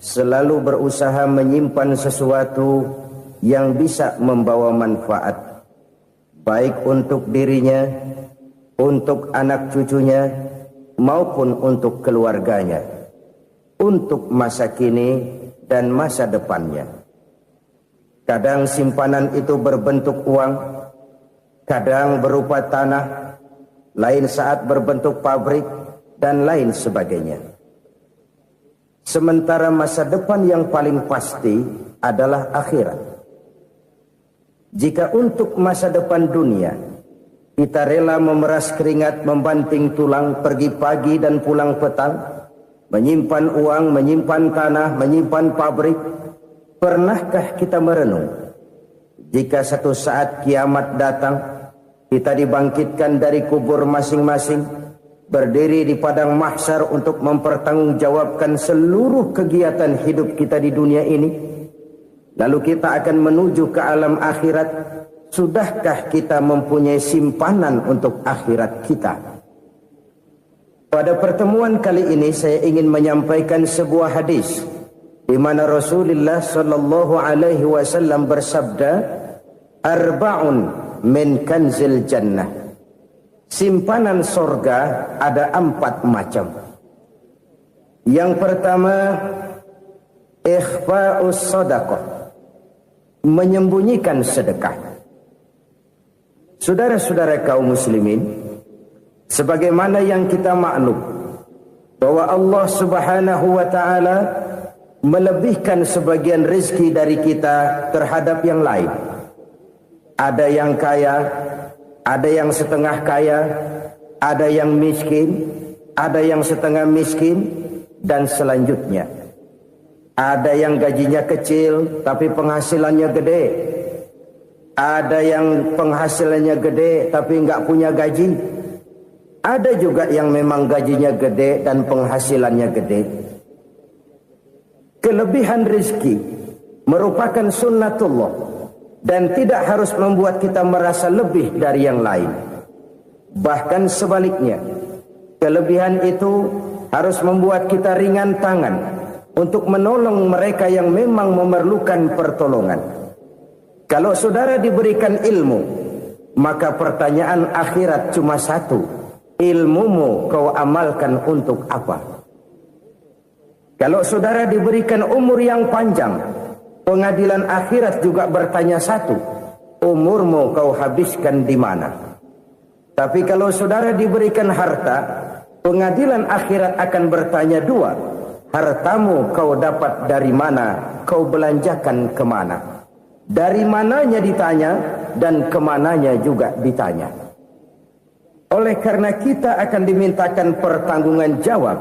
selalu berusaha menyimpan sesuatu yang bisa membawa manfaat, baik untuk dirinya, untuk anak cucunya, maupun untuk keluarganya, untuk masa kini dan masa depannya. Kadang simpanan itu berbentuk uang, kadang berupa tanah, lain saat berbentuk pabrik, dan lain sebagainya. Sementara masa depan yang paling pasti adalah akhirat. Jika untuk masa depan dunia kita rela memeras keringat, membanting tulang, pergi pagi dan pulang petang, menyimpan uang, menyimpan tanah, menyimpan pabrik, pernahkah kita merenung jika satu saat kiamat datang, kita dibangkitkan dari kubur masing-masing, berdiri di padang mahsyar untuk mempertanggungjawabkan seluruh kegiatan hidup kita di dunia ini, lalu kita akan menuju ke alam akhirat. Sudahkah kita mempunyai simpanan untuk akhirat kita? Pada pertemuan kali ini saya ingin menyampaikan sebuah hadis di mana Rasulullah sallallahu alaihi wasallam bersabda, "Arba'un min kanzil jannah." Simpanan sorga ada 4 macam. Yang pertama, ikhfa'us sadaqah, menyembunyikan sedekah. Saudara-saudara kaum muslimin, sebagaimana yang kita maklum bahwa Allah Subhanahu wa taala melebihkan sebagian rezeki dari kita terhadap yang lain. Ada yang kaya, ada yang setengah kaya, ada yang miskin, ada yang setengah miskin, dan selanjutnya. Ada yang gajinya kecil tapi penghasilannya gede. Ada yang penghasilannya gede tapi nggak punya gaji. Ada juga yang memang gajinya gede dan penghasilannya gede. Kelebihan rezeki merupakan sunnatullah dan tidak harus membuat kita merasa lebih dari yang lain. Bahkan sebaliknya, kelebihan itu harus membuat kita ringan tangan untuk menolong mereka yang memang memerlukan pertolongan. Kalau saudara diberikan ilmu, maka pertanyaan akhirat cuma satu: ilmumu kau amalkan untuk apa? Kalau saudara diberikan umur yang panjang, pengadilan akhirat juga bertanya satu: umurmu kau habiskan di mana? Tapi kalau saudara diberikan harta, pengadilan akhirat akan bertanya 2: hartamu kau dapat dari mana? Kau belanjakan kemana? Dari mananya ditanya dan kemananya juga ditanya. Oleh karena kita akan dimintakan pertanggungan jawab,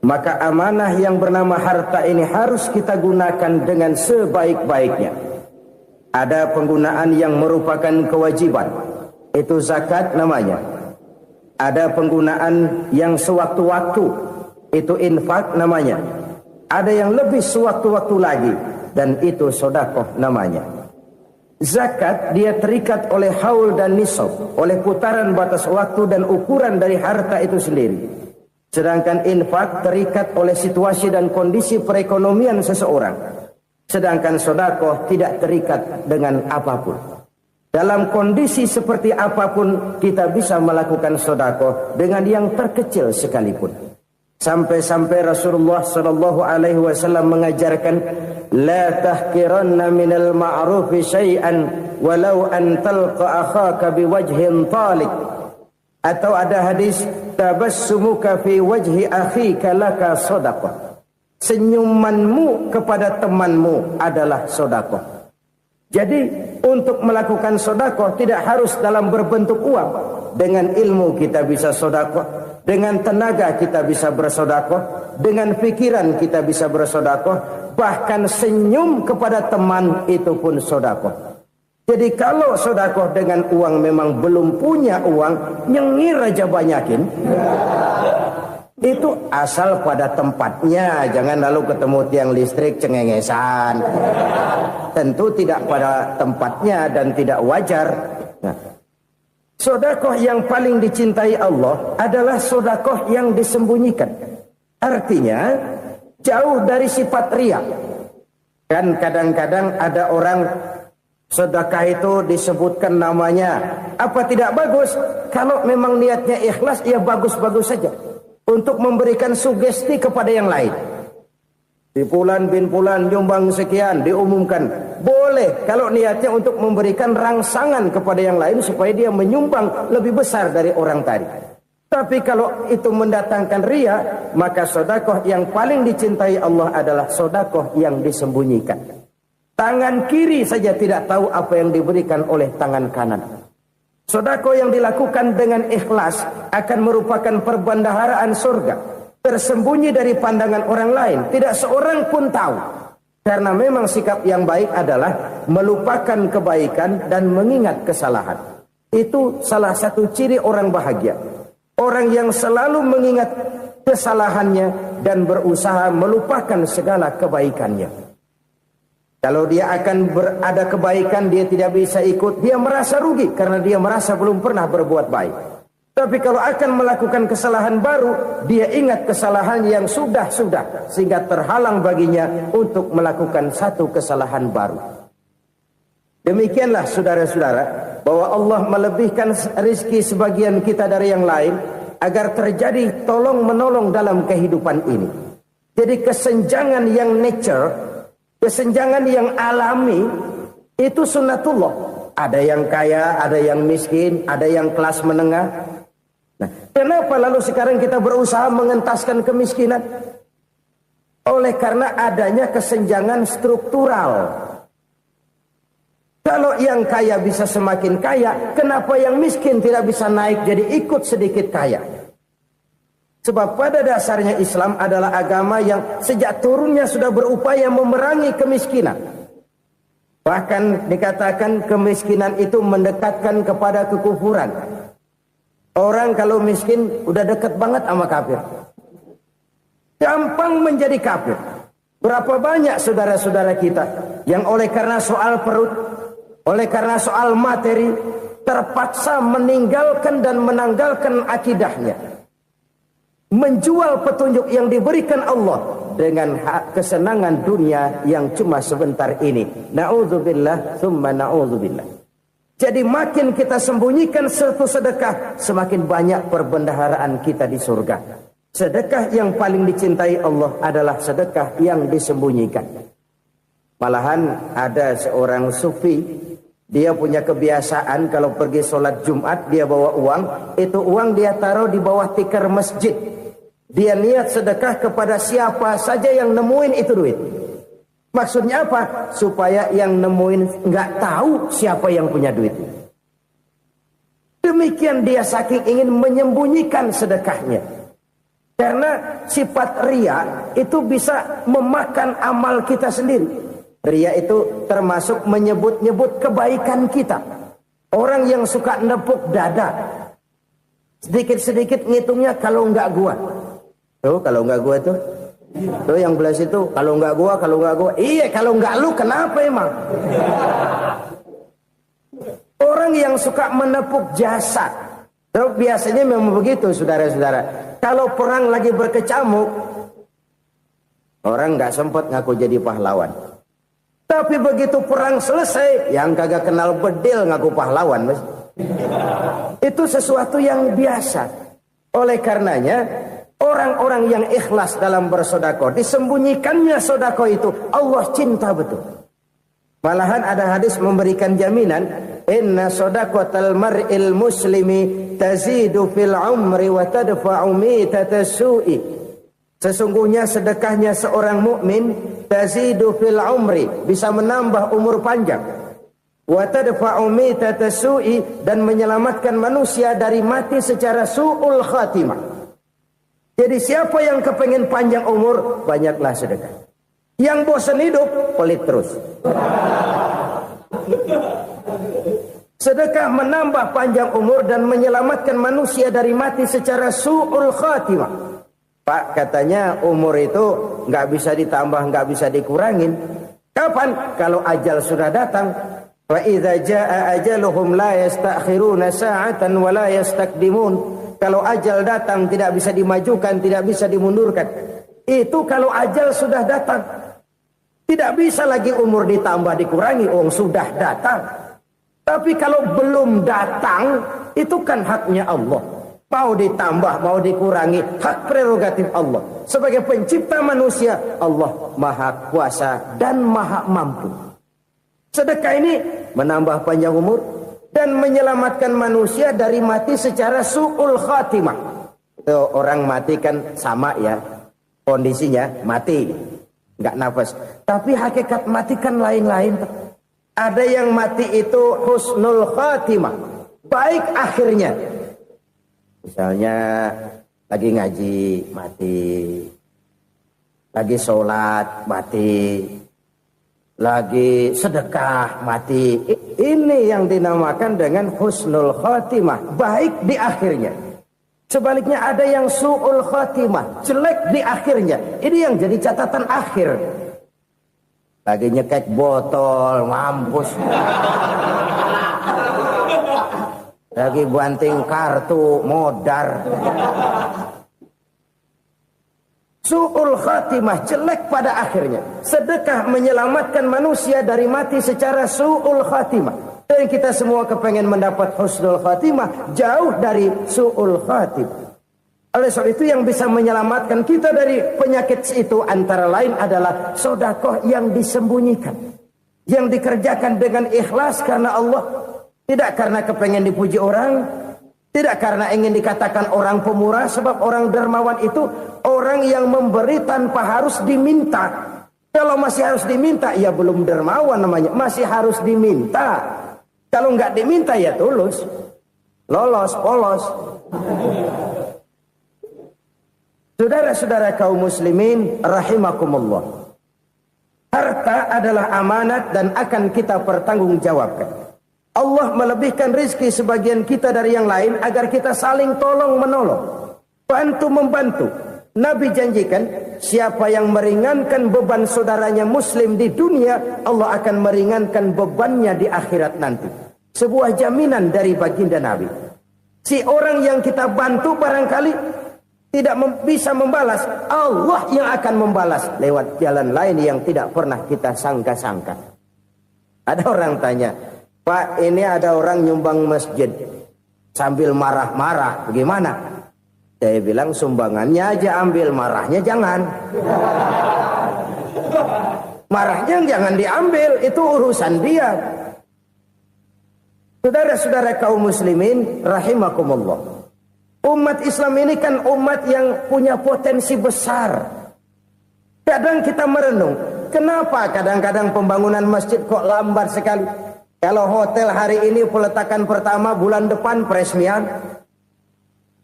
maka amanah yang bernama harta ini harus kita gunakan dengan sebaik-baiknya. Ada penggunaan yang merupakan kewajiban, itu zakat namanya. Ada penggunaan yang sewaktu-waktu, itu infak namanya. Ada yang lebih sewaktu-waktu lagi, dan itu sedekah namanya. Zakat dia terikat oleh haul dan nisab, oleh putaran batas waktu dan ukuran dari harta itu sendiri. Sedangkan infak terikat oleh situasi dan kondisi perekonomian seseorang. Sedangkan sedekah tidak terikat dengan apapun. Dalam kondisi seperti apapun kita bisa melakukan sedekah dengan yang terkecil sekalipun. Sampai-sampai Rasulullah sallallahu alaihi wasallam mengajarkan, la tahqiranna minal ma'rufi syai'an walau an talqa akhaka biwajhin talik. Atau ada hadis, tabassumuka fi wajhi akhika laka shadaqah. Senyumanmu kepada temanmu adalah sedekah. Jadi untuk melakukan sedekah tidak harus dalam berbentuk uang. Dengan ilmu kita bisa sedekah. Dengan tenaga kita bisa bersedekah, dengan pikiran kita bisa bersedekah, bahkan senyum kepada teman itu pun sedekah. Jadi kalau sedekah dengan uang memang belum punya uang, nyengir aja banyakin. Itu asal pada tempatnya, jangan lalu ketemu tiang listrik cengengesan. Tentu tidak pada tempatnya dan tidak wajar. Nah, sedekah yang paling dicintai Allah adalah sedekah yang disembunyikan. Artinya, jauh dari sifat riya. Kan kadang-kadang ada orang sedekah itu disebutkan namanya, apa tidak bagus? Kalau memang niatnya ikhlas, ya bagus-bagus saja. Untuk memberikan sugesti kepada yang lain. Di Fulan bin Fulan nyumbang sekian, diumumkan. Boleh kalau niatnya untuk memberikan rangsangan kepada yang lain supaya dia menyumbang lebih besar dari orang tadi. Tapi kalau itu mendatangkan riya, maka sedekah yang paling dicintai Allah adalah sedekah yang disembunyikan. Tangan kiri saja tidak tahu apa yang diberikan oleh tangan kanan. Sedekah yang dilakukan dengan ikhlas akan merupakan perbendaharaan surga, tersembunyi dari pandangan orang lain, tidak seorang pun tahu. Karena memang sikap yang baik adalah melupakan kebaikan dan mengingat kesalahan. Itu salah satu ciri orang bahagia. Orang yang selalu mengingat kesalahannya dan berusaha melupakan segala kebaikannya. Kalau dia akan berada kebaikan, dia tidak bisa ikut, dia merasa rugi karena dia merasa belum pernah berbuat baik. Tapi kalau akan melakukan kesalahan baru, dia ingat kesalahan yang sudah-sudah, sehingga terhalang baginya untuk melakukan satu kesalahan baru. Demikianlah saudara-saudara, bahwa Allah melebihkan rizki sebagian kita dari yang lain, agar terjadi tolong-menolong dalam kehidupan ini. Jadi kesenjangan yang nature, kesenjangan yang alami, itu sunnatullah. Ada yang kaya, ada yang miskin, ada yang kelas menengah. Nah, kenapa lalu sekarang kita berusaha mengentaskan kemiskinan? Oleh karena adanya kesenjangan struktural. Kalau yang kaya bisa semakin kaya, kenapa yang miskin tidak bisa naik jadi ikut sedikit kaya? Sebab pada dasarnya Islam adalah agama yang sejak turunnya sudah berupaya memerangi kemiskinan. Bahkan dikatakan kemiskinan itu mendekatkan kepada kekufuran. Orang kalau miskin udah dekat banget sama kafir. Gampang menjadi kafir. Berapa banyak saudara-saudara kita yang oleh karena soal perut, oleh karena soal materi, terpaksa meninggalkan dan menanggalkan akidahnya. Menjual petunjuk yang diberikan Allah dengan kesenangan dunia yang cuma sebentar ini. Na'udzubillah, thumma na'udzubillah. Jadi makin kita sembunyikan satu sedekah, semakin banyak perbendaharaan kita di surga. Sedekah yang paling dicintai Allah adalah sedekah yang disembunyikan. Malahan ada seorang sufi, dia punya kebiasaan kalau pergi sholat Jumat dia bawa uang, itu uang dia taruh di bawah tikar masjid. Dia niat sedekah kepada siapa saja yang nemuin itu duit. Maksudnya apa? Supaya yang nemuin nggak tahu siapa yang punya duit. Demikian dia saking ingin menyembunyikan sedekahnya. Karena sifat riya itu bisa memakan amal kita sendiri. Riya itu termasuk menyebut-nyebut kebaikan kita. Orang yang suka nepuk dada, sedikit-sedikit ngitungnya kalau nggak gua. Tuh kalau nggak gua tuh yang belah situ kalau nggak gua. Iya kalau nggak lu kenapa emang? Orang yang suka menepuk jasad. Tuh biasanya memang begitu saudara-saudara. Kalau perang lagi berkecamuk, orang nggak sempat ngaku jadi pahlawan. Tapi begitu perang selesai, yang kagak kenal bedil ngaku pahlawan, mas. Itu sesuatu yang biasa. Oleh karenanya, orang-orang yang ikhlas dalam bersedekah, disembunyikannya sedekah itu, Allah cinta betul. Malahan ada hadis memberikan jaminan, inna sedaqatal mar'il muslimi tazidu fil umri wa tadfa'u mitatas su'i. Sesungguhnya sedekahnya seorang mukmin tazidu fil umri, bisa menambah umur panjang. Wa tadfa'u mitatas su'i, dan menyelamatkan manusia dari mati secara su'ul khatimah. Jadi siapa yang kepengen panjang umur, banyaklah sedekah. Yang bosan hidup, pelit terus. Sedekah menambah panjang umur dan menyelamatkan manusia dari mati secara su'ul khatimah. Pak, katanya umur itu nggak bisa ditambah, nggak bisa dikurangin. Kapan? Kalau ajal sudah datang. Wa idza jaa ajaluhum la yastakhiruna sa'atan wa la yastakdimun. Kalau ajal datang tidak bisa dimajukan, tidak bisa dimundurkan. Itu kalau ajal sudah datang. Tidak bisa lagi umur ditambah dikurangi, sudah datang. Tapi kalau belum datang, itu kan haknya Allah. Mau ditambah, mau dikurangi, hak prerogatif Allah. Sebagai pencipta manusia, Allah Maha Kuasa dan Maha Mampu. Sedekah ini menambah panjang umur dan menyelamatkan manusia dari mati secara su'ul khatimah. Itu orang mati kan sama ya, kondisinya mati, nggak nafas. Tapi hakikat mati kan lain-lain. Ada yang mati itu husnul khatimah, baik akhirnya. Misalnya lagi ngaji mati, lagi sholat mati, lagi sedekah mati. Ini yang dinamakan dengan husnul khatimah, baik di akhirnya. Sebaliknya ada yang su'ul khatimah, jelek di akhirnya. Ini yang jadi catatan akhir. Lagi nyekek botol, mampus. Lagi banting kartu, modar. Su'ul khatimah, jelek pada akhirnya. Sedekah menyelamatkan manusia dari mati secara su'ul khatimah. Dan kita semua kepengen mendapat husnul khatimah, jauh dari su'ul khatimah. Oleh sebab itu yang bisa menyelamatkan kita dari penyakit itu antara lain adalah sedekah yang disembunyikan. Yang dikerjakan dengan ikhlas karena Allah. Tidak karena kepengen dipuji orang, tidak karena ingin dikatakan orang pemurah, sebab orang dermawan itu orang yang memberi tanpa harus diminta. Kalau masih harus diminta, ya belum dermawan namanya, masih harus diminta. Kalau nggak diminta ya tulus, lolos, polos. Saudara-saudara kaum muslimin rahimakumullah. Harta adalah amanat dan akan kita pertanggungjawabkan. Allah melebihkan rizki sebagian kita dari yang lain agar kita saling tolong menolong, bantu membantu. Nabi janjikan siapa yang meringankan beban saudaranya muslim di dunia, Allah akan meringankan bebannya di akhirat nanti. Sebuah jaminan dari baginda Nabi. Si orang yang kita bantu barangkali tidak bisa membalas, Allah yang akan membalas lewat jalan lain yang tidak pernah kita sangka-sangka. Ada orang tanya, Pak, ini ada orang nyumbang masjid sambil marah-marah, bagaimana? Saya bilang sumbangannya aja ambil, marahnya jangan. Marahnya jangan diambil, itu urusan dia. Saudara-saudara kaum muslimin rahimakumullah. Umat Islam ini kan umat yang punya potensi besar. Kadang kita merenung, kenapa kadang-kadang pembangunan masjid kok lambat sekali? Kalau hotel hari ini peletakan pertama, bulan depan peresmian.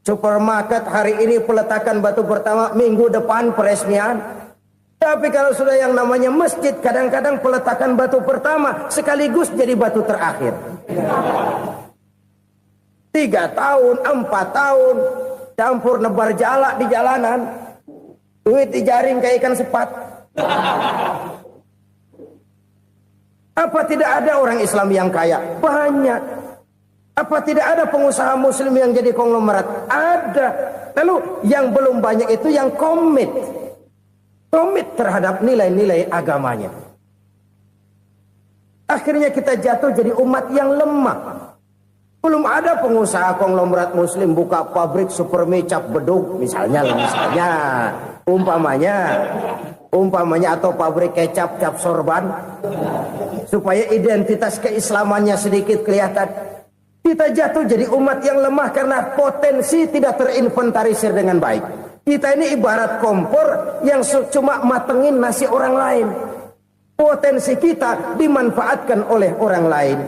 Supermarket hari ini peletakan batu pertama, minggu depan peresmian. Tapi kalau sudah yang namanya masjid, kadang-kadang peletakan batu pertama sekaligus jadi batu terakhir. 3 tahun, 4 tahun, campur nebar jalak di jalanan, duit dijaring kayak ikan sepat. Apa tidak ada orang Islam yang kaya? Banyak. Apa tidak ada pengusaha muslim yang jadi konglomerat? Ada. Lalu yang belum banyak itu yang komit terhadap nilai-nilai agamanya. Akhirnya kita jatuh jadi umat yang lemah. Belum ada pengusaha konglomerat muslim buka pabrik supermi cap beduk misalnya umpamanya atau pabrik kecap cap sorban supaya identitas keislamannya sedikit kelihatan. Kita jatuh jadi umat yang lemah karena potensi tidak terinventarisir dengan baik. Kita ini ibarat kompor yang cuma matengin nasi orang lain. Potensi kita dimanfaatkan oleh orang lain.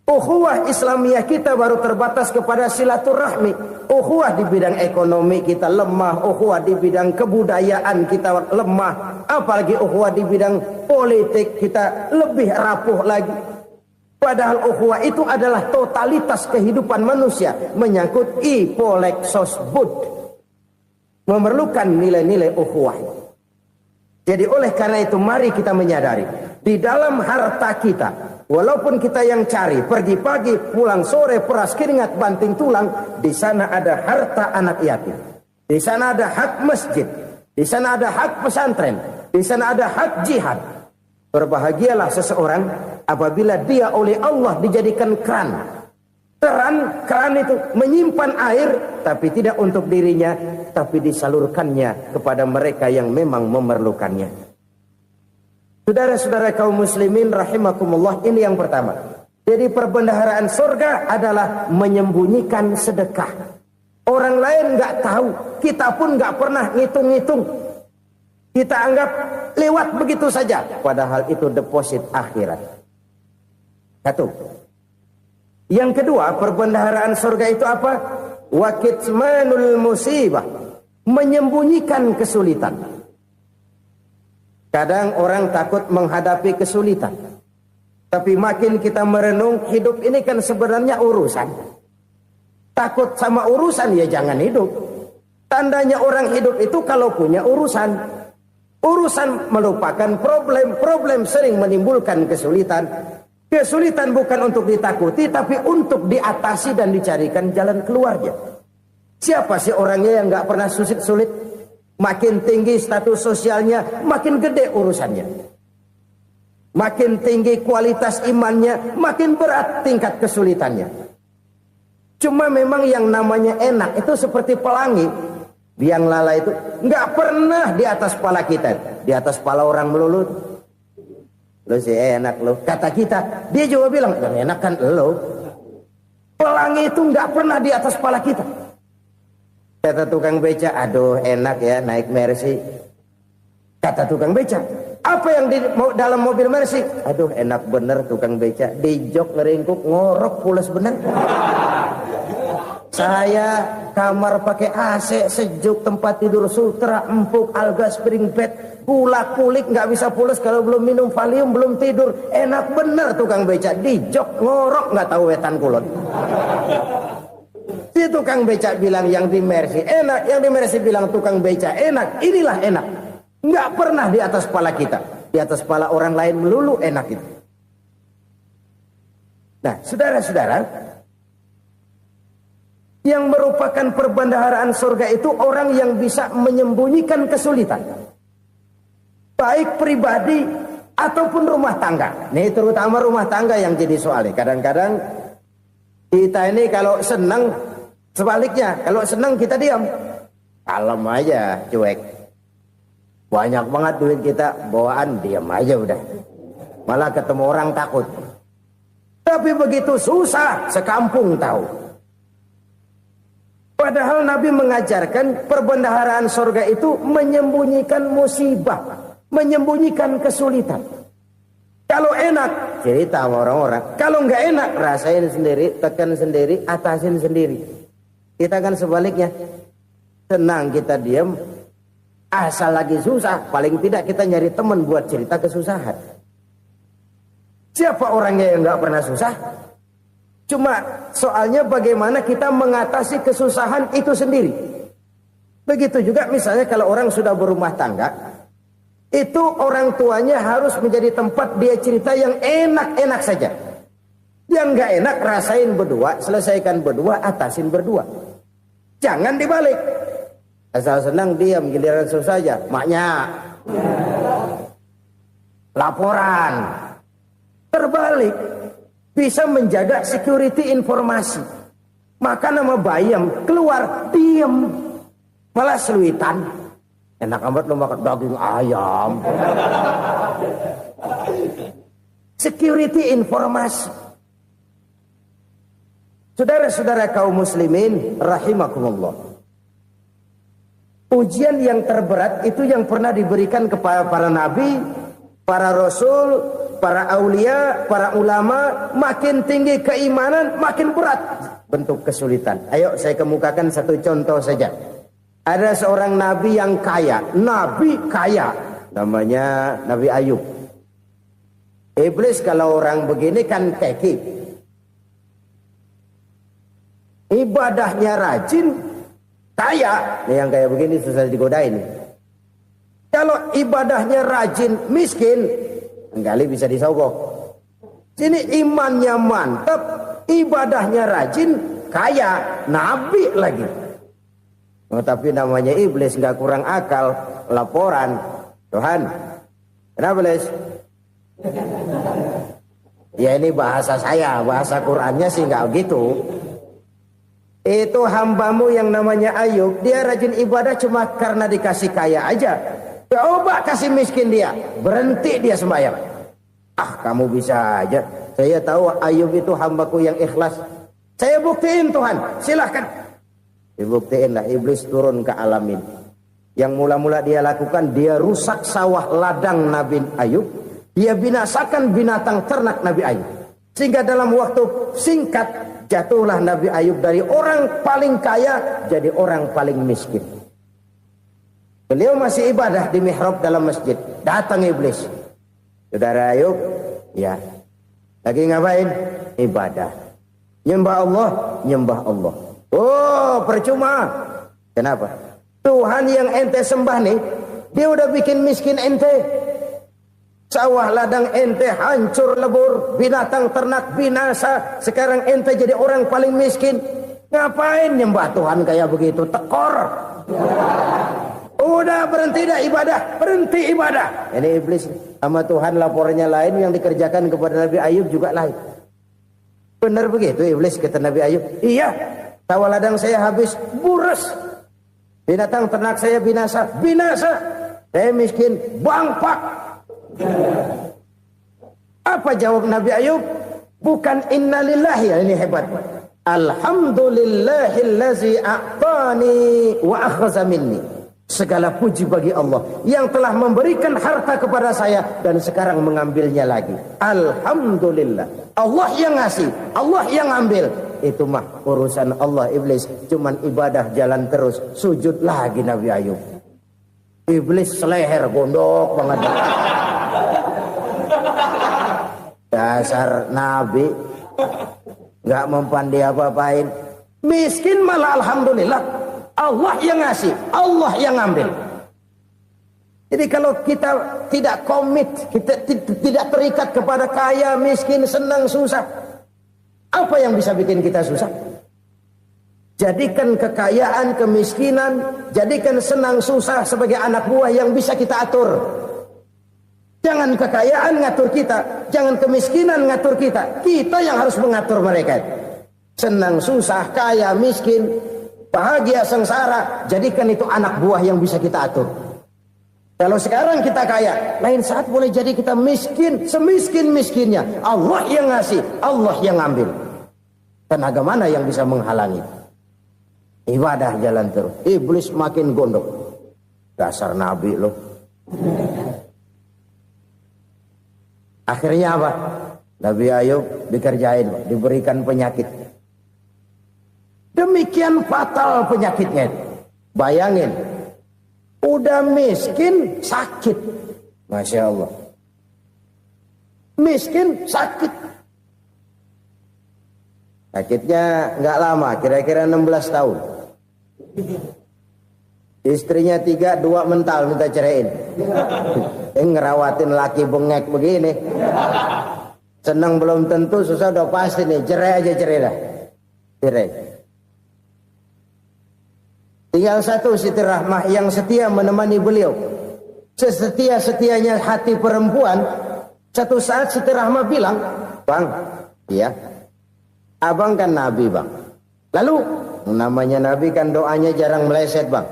Ukhuwah Islamiyah kita baru terbatas kepada silaturahmi. Ukhuwah di bidang ekonomi kita lemah, ukhuwah di bidang kebudayaan kita lemah, apalagi ukhuwah di bidang politik kita lebih rapuh lagi. Padahal ukhuwah itu adalah totalitas kehidupan manusia, menyangkut ipolexosbud, memerlukan nilai-nilai ukhuwah. Jadi oleh karena itu mari kita menyadari di dalam harta kita, walaupun kita yang cari, pergi pagi, pulang sore, peras keringat, banting tulang, di sana ada harta anak yatim. Di sana ada hak masjid. Di sana ada hak pesantren, di sana ada hak jihad. Berbahagialah seseorang apabila dia oleh Allah dijadikan keran. Keran itu menyimpan air, tapi tidak untuk dirinya, tapi disalurkannya kepada mereka yang memang memerlukannya. Saudara-saudara kaum muslimin rahimakumullah, ini yang pertama. Jadi perbendaharaan surga adalah menyembunyikan sedekah. Orang lain nggak tahu, kita pun nggak pernah ngitung-ngitung. Kita anggap lewat begitu saja, padahal itu deposit akhirat. Satu. Yang kedua, perbendaharaan surga itu apa? Wa kitmanul musibah, menyembunyikan kesulitan. Kadang orang takut menghadapi kesulitan. Tapi makin kita merenung, hidup ini kan sebenarnya urusan. Takut sama urusan, ya jangan hidup. Tandanya orang hidup itu kalau punya urusan. Urusan melupakan problem. Problem sering menimbulkan kesulitan. Kesulitan bukan untuk ditakuti, tapi untuk diatasi dan dicarikan jalan keluarnya. Siapa sih orangnya yang nggak pernah sulit-sulit? Makin tinggi status sosialnya, makin gede urusannya. Makin tinggi kualitas imannya, makin berat tingkat kesulitannya. Cuma memang yang namanya enak itu seperti pelangi. Biang lala itu nggak pernah di atas kepala kita, di atas kepala orang melulu. Lo sih enak lo, kata kita. Dia juga bilang, yang enak kan lo. Pelangi itu nggak pernah di atas kepala kita. Kata tukang beca, aduh enak ya naik Mercy. Kata tukang beca, apa yang di dalam mobil Mercy? Aduh enak bener tukang beca. Di jok ngeringkuk, ngorok pulas bener. Saya kamar pakai AC, sejuk, tempat tidur sutra, empuk, alga, spring bed, kulak kulik, nggak bisa pulas kalau belum minum Valium, belum tidur. Enak bener tukang beca, di jok ngorok nggak tahu wetan kulon. Si tukang beca bilang yang di Mercy enak, yang di Mercy bilang tukang beca enak. Inilah enak, nggak pernah di atas kepala kita, di atas kepala orang lain melulu enak itu. Nah, saudara-saudara, yang merupakan perbendaharaan surga itu orang yang bisa menyembunyikan kesulitan. Baik pribadi ataupun rumah tangga. Nih terutama rumah tangga yang jadi soalnya. Kadang-kadang kita ini kalau senang, sebaliknya. Kalau senang kita diam. Kalem aja, cuek. Banyak banget duit kita, bawaan diam aja udah. Malah ketemu orang takut. Tapi begitu susah, sekampung tahu. Padahal Nabi mengajarkan perbendaharaan surga itu menyembunyikan musibah, menyembunyikan kesulitan. Kalau enak, cerita sama orang-orang. Kalau nggak enak, rasain sendiri, tekan sendiri, atasin sendiri. Kita kan sebaliknya. Tenang kita diam, asal lagi susah, paling tidak kita nyari teman buat cerita kesusahan. Siapa orangnya yang nggak pernah susah? Cuma soalnya bagaimana kita mengatasi kesusahan itu sendiri. Begitu juga misalnya kalau orang sudah berumah tangga, itu orang tuanya harus menjadi tempat dia cerita yang enak-enak saja. Yang nggak enak rasain berdua, selesaikan berdua, atasin berdua. Jangan dibalik. Asal senang diam, giliran susah saja. Maknya laporan. Terbalik. Bisa menjaga security informasi. Maka nama bayam keluar diam, malah seluitan. Enak amat lo makan daging ayam. Security informasi. Saudara-saudara kaum muslimin rahimakumullah. Ujian yang terberat itu yang pernah diberikan kepada para nabi, para rasul, para aulia, para ulama. Makin tinggi keimanan, makin berat bentuk kesulitan. Ayo saya kemukakan satu contoh saja. Ada seorang nabi yang kaya, nabi kaya, namanya Nabi Ayub. Iblis kalau orang begini kan keki, ibadahnya rajin, kaya. Nih yang kayak begini susah digodain. Kalau ibadahnya rajin, miskin, kali bisa disogok. Sini imannya mantap, ibadahnya rajin, kaya, nabi lagi. Tapi namanya iblis, nggak kurang akal. Laporan, Tuhan, kenapa Les? Ya ini bahasa saya, bahasa Qur'annya sih nggak gitu. Itu hambamu yang namanya Ayub, dia rajin ibadah cuma karena dikasih kaya aja. Coba kasih miskin dia, berhenti dia sembahyang. Ah, kamu bisa aja. Saya tahu Ayub itu hambaku yang ikhlas. Saya buktiin Tuhan, silahkan. Dibuktiin lah, iblis turun ke alam ini. Yang mula-mula dia lakukan, dia rusak sawah ladang Nabi Ayub. Dia binasakan binatang ternak Nabi Ayub. Sehingga dalam waktu singkat, jatuhlah Nabi Ayub dari orang paling kaya, jadi orang paling miskin. Beliau masih ibadah di mihrab dalam masjid. Datang iblis. Saudara Ayub, ya. Lagi ngapain? Ibadah. Nyembah Allah, nyembah Allah. Oh, percuma. Kenapa? Tuhan yang ente sembah nih, dia udah bikin miskin ente. Sawah ladang ente hancur lebur, binatang ternak binasa. Sekarang ente jadi orang paling miskin. Ngapain nyembah Tuhan kayak begitu? Tekor. Udah berhenti dah ibadah, berhenti ibadah. Ini iblis sama Tuhan laporannya lain, yang dikerjakan kepada Nabi Ayub juga lain. Benar begitu iblis, kata Nabi Ayub. Iya, sawah ladang saya habis, buras. Binatang ternak saya binasa, binasa. Saya miskin, bangpak. Apa jawab Nabi Ayub? Bukan innalillahi, ya ini hebat. Alhamdulillahillazi a'tani wa akhza minni. Segala puji bagi Allah yang telah memberikan harta kepada saya dan sekarang mengambilnya lagi. Alhamdulillah. Allah yang ngasih, Allah yang ambil. Itu mah urusan Allah. Iblis cuman ibadah jalan terus, sujud lagi Nabi Ayub. Iblis seleher gondok banget. Dasar Nabi nggak mempan dia apa-apain. Miskin malah alhamdulillah. Allah yang ngasih, Allah yang ambil. Jadi kalau kita tidak komit, kita tidak terikat kepada kaya, miskin, senang, susah, apa yang bisa bikin kita susah? Jadikan kekayaan, kemiskinan, jadikan senang, susah sebagai anak buah yang bisa kita atur. Jangan kekayaan ngatur kita, jangan kemiskinan ngatur kita. Kita yang harus mengatur mereka. Senang, susah, kaya, miskin, bahagia, sengsara, jadikan itu anak buah yang bisa kita atur. Kalau sekarang kita kaya, lain saat boleh jadi kita miskin, semiskin-miskinnya. Allah yang ngasih, Allah yang ambil. Tenaga mana yang bisa menghalangi? Ibadah jalan terus. Iblis makin gondok. Dasar Nabi loh. Akhirnya apa? Nabi Ayub dikerjain, diberikan penyakit. Demikian fatal penyakitnya. Bayangin, udah miskin sakit. Masya Allah. Miskin sakit. Sakitnya nggak lama, kira-kira 16 tahun. Istrinya 3, 2 mental minta ceraiin. Ngerawatin laki bengek begini. Senang belum tentu, susah udah pasti nih. Cerai aja, cerai dah. Cerai. Tinggal satu Siti Rahmah yang setia menemani beliau. Sesetia-setianya hati perempuan. Satu saat Siti Rahmah bilang, "Bang, iya, abang kan Nabi, Bang. Lalu, namanya Nabi kan doanya jarang meleset, Bang.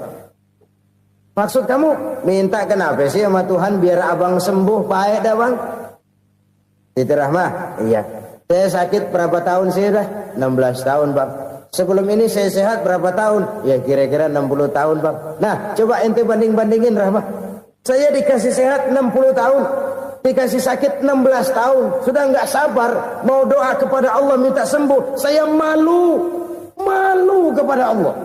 Maksud kamu minta kenapa sih sama Tuhan biar abang sembuh, baik dah, Bang?" Siti Rahmah, "Iya. Saya sakit berapa tahun sih dah?" 16 tahun, Bang. "Sebelum ini saya sehat berapa tahun?" "Ya kira-kira 60 tahun, Bang." "Nah, coba ente banding-bandingin, Rahmah. Saya dikasih sehat 60 tahun, dikasih sakit 16 tahun. Sudah nggak sabar mau doa kepada Allah minta sembuh. Saya malu kepada Allah.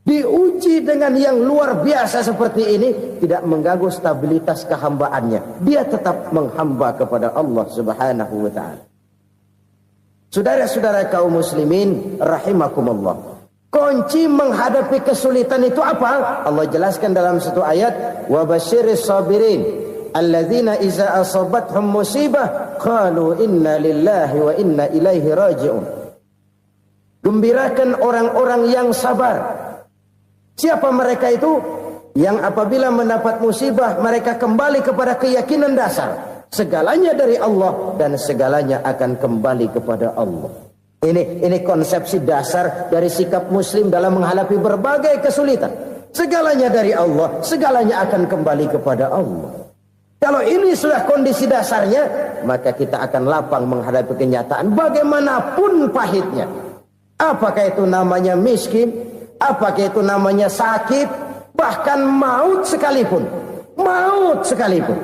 Diuji dengan yang luar biasa seperti ini, tidak mengganggu stabilitas kehambaannya. Dia tetap menghamba kepada Allah Subhanahu wa ta'ala." Saudara-saudara kaum muslimin rahimakumullah, kunci menghadapi kesulitan itu apa? Allah jelaskan dalam satu ayat, "Wa basyiris sabirin alladzina iza asabathum musibah qalu inna lillahi wa inna ilaihi raji'un." Gembirakan orang-orang yang sabar Siapa mereka itu? Yang apabila mendapat musibah mereka kembali kepada keyakinan dasar, segalanya dari Allah dan segalanya akan kembali kepada Allah. Ini konsepsi dasar dari sikap muslim dalam menghadapi berbagai kesulitan. Segalanya dari Allah, segalanya akan kembali kepada Allah. Kalau ini sudah kondisi dasarnya, maka kita akan lapang menghadapi kenyataan bagaimanapun pahitnya. Apakah itu namanya miskin, apakah itu namanya sakit, bahkan maut sekalipun. Maut sekalipun.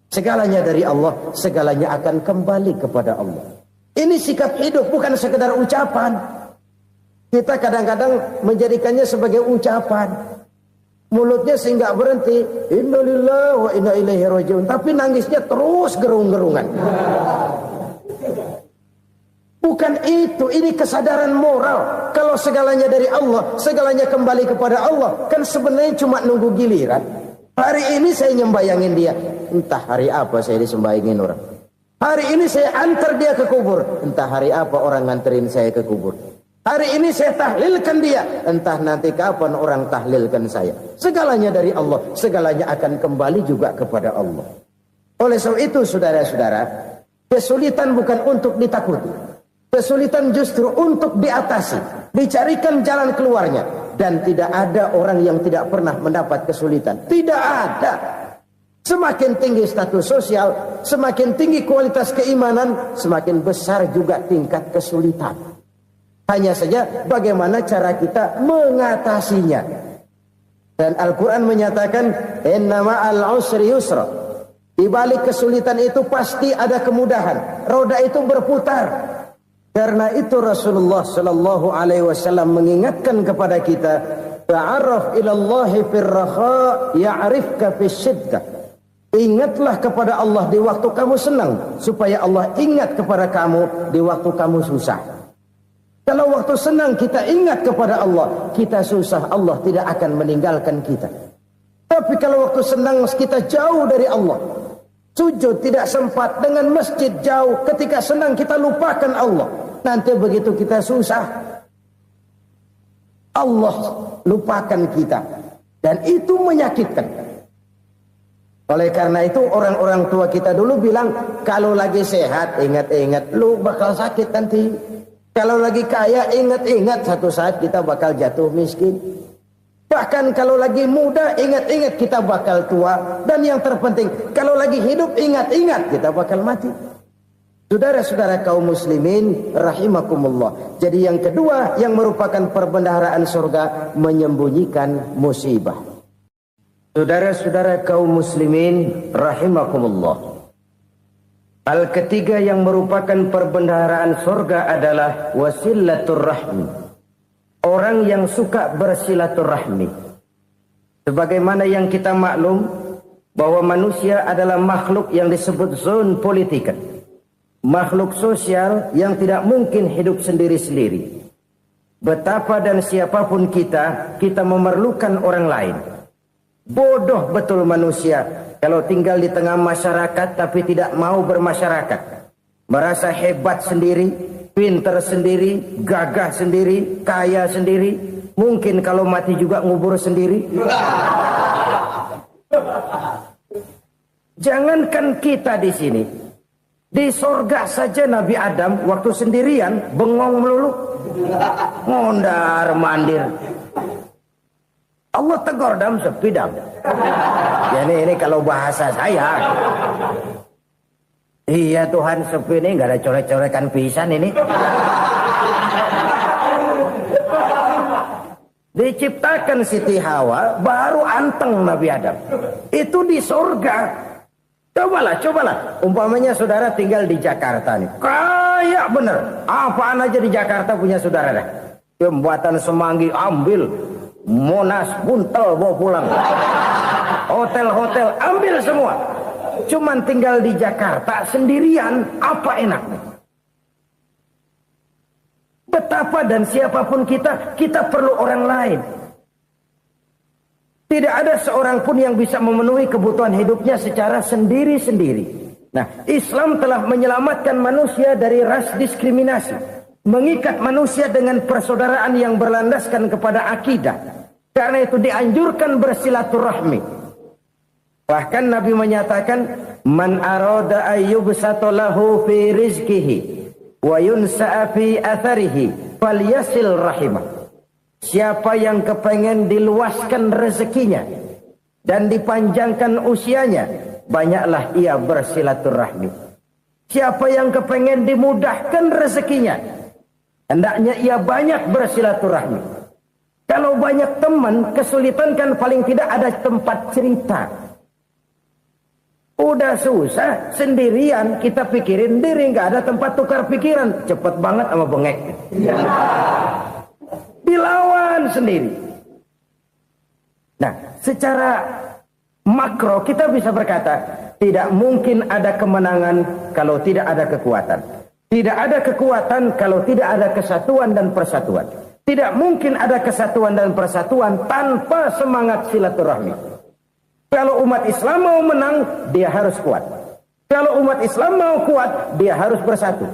Segalanya dari Allah, segalanya akan kembali kepada Allah. Ini sikap hidup, bukan sekedar ucapan. Kita kadang-kadang menjadikannya sebagai ucapan. Mulutnya sehingga berhenti, innalillahi wa inna ilaihi rajiun, tapi nangisnya terus gerung-gerungan. Bukan itu, ini kesadaran moral. Kalau segalanya dari Allah, segalanya kembali kepada Allah, kan sebenarnya cuma nunggu giliran. Hari ini saya nyembayangin dia, entah hari apa saya disembayangin orang. Hari ini saya antar dia ke kubur, entah hari apa orang nganterin saya ke kubur. Hari ini saya tahlilkan dia, entah nanti kapan orang tahlilkan saya. Segalanya dari Allah, segalanya akan kembali juga kepada Allah. Oleh sebab itu saudara-saudara, kesulitan bukan untuk ditakuti. Kesulitan justru untuk diatasi, dicarikan jalan keluarnya. Dan tidak ada orang yang tidak pernah mendapat kesulitan. Tidak ada. Semakin tinggi status sosial, semakin tinggi kualitas keimanan, semakin besar juga tingkat kesulitan. Hanya saja bagaimana cara kita mengatasinya. Dan Al-Quran menyatakan, inna ma'al usri yusra. Di balik kesulitan itu pasti ada kemudahan. Roda itu berputar. Karena itu Rasulullah sallallahu alaihi wasallam mengingatkan kepada kita, ta'arraf ilallahi fir rakha ya'rifka fis syiddah. Ingatlah kepada Allah di waktu kamu senang, supaya Allah ingat kepada kamu di waktu kamu susah. Kalau waktu senang kita ingat kepada Allah, kita susah, Allah tidak akan meninggalkan kita. Tapi kalau waktu senang kita jauh dari Allah, sujud tidak sempat, dengan masjid jauh, ketika senang kita lupakan Allah. Nanti begitu kita susah, Allah lupakan kita. Dan itu menyakitkan. Oleh karena itu orang-orang tua kita dulu bilang, kalau lagi sehat ingat-ingat lu bakal sakit nanti. Kalau lagi kaya ingat-ingat satu saat kita bakal jatuh miskin. Bahkan kalau lagi muda ingat-ingat kita bakal tua. Dan yang terpenting kalau lagi hidup ingat-ingat kita bakal mati. Saudara-saudara kaum muslimin rahimakumullah. Jadi yang kedua yang merupakan perbendaharaan surga, menyembunyikan musibah. Saudara-saudara kaum muslimin rahimakumullah. Hal ketiga yang merupakan perbendaharaan surga adalah wasilatur rahmi. Orang yang suka bersilaturahmi. Sebagaimana yang kita maklum bahwa manusia adalah makhluk yang disebut zon politika. Makhluk sosial yang tidak mungkin hidup sendiri-sendiri. Betapa dan siapapun kita memerlukan orang lain. Bodoh betul manusia kalau tinggal di tengah masyarakat tapi tidak mau bermasyarakat. Merasa hebat sendiri, pintar sendiri, gagah sendiri, kaya sendiri. Mungkin kalau mati juga ngubur sendiri. Jangankan kita di sini, di sorga saja Nabi Adam waktu sendirian bengong melulu, ngondar mandir. Allah tegur dam sepi dam. Ya ini kalau bahasa saya. Iya Tuhan sepi ini nggak ada coret-coretan pisan ini. Diciptakan Siti Hawa baru anteng Nabi Adam. Itu di surga. Cobalah. Umpamanya saudara tinggal di Jakarta nih. Kayak bener. Apaan aja di Jakarta punya saudara dah. Jembatan Semanggi ambil. Monas, Buntel bawa pulang. Hotel-hotel ambil semua. Cuman tinggal di Jakarta sendirian, apa enaknya? Betapa dan siapapun kita perlu orang lain. Tidak ada seorang pun yang bisa memenuhi kebutuhan hidupnya secara sendiri-sendiri. Nah, Islam telah menyelamatkan manusia dari ras diskriminasi. Mengikat manusia dengan persaudaraan yang berlandaskan kepada akidah. Karena itu dianjurkan bersilaturahmi. Bahkan Nabi menyatakan, man arada ayyubsata lahu fi rizqihi wa yunsa'a fi atharihi falyasil rahimah. Siapa yang kepengen diluaskan rezekinya dan dipanjangkan usianya, banyaklah ia bersilaturahmi. Siapa yang kepengen dimudahkan rezekinya, hendaknya ia banyak bersilaturahmi. Kalau banyak teman, kesulitan kan paling tidak ada tempat cerita. Udah susah, sendirian kita pikirin diri, nggak ada tempat tukar pikiran. Cepet banget sama bengek. Dilawan sendiri. Nah, secara makro kita bisa berkata, tidak mungkin ada kemenangan kalau tidak ada kekuatan. Tidak ada kekuatan kalau tidak ada kesatuan dan persatuan. Tidak mungkin ada kesatuan dan persatuan tanpa semangat silaturahmi. Kalau umat Islam mau menang, dia harus kuat. Kalau umat Islam mau kuat, dia harus bersatu.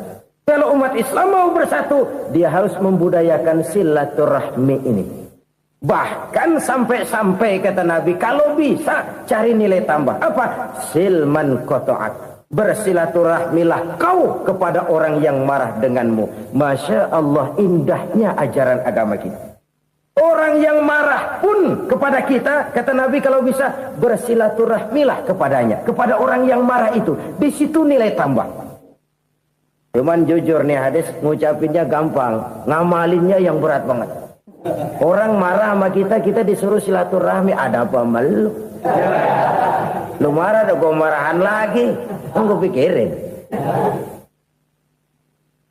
Kalau umat Islam mau bersatu, dia harus membudayakan silaturahmi ini. Bahkan sampai-sampai kata Nabi, kalau bisa cari nilai tambah. Apa? Silman qata'ak. Bersilaturahmilah kau kepada orang yang marah denganmu. Masya Allah, indahnya ajaran agama kita. Orang yang marah pun kepada kita, kata Nabi, kalau bisa bersilaturahmilah kepadanya. Kepada orang yang marah itu. Di situ nilai tambah. Cuman jujur nih hadis, ngucapinnya gampang, ngamalinnya yang berat banget. Orang marah sama kita, kita disuruh silaturahmi. Ada apa malu? Lu marah, ada gue marahan lagi. Gue pikirin.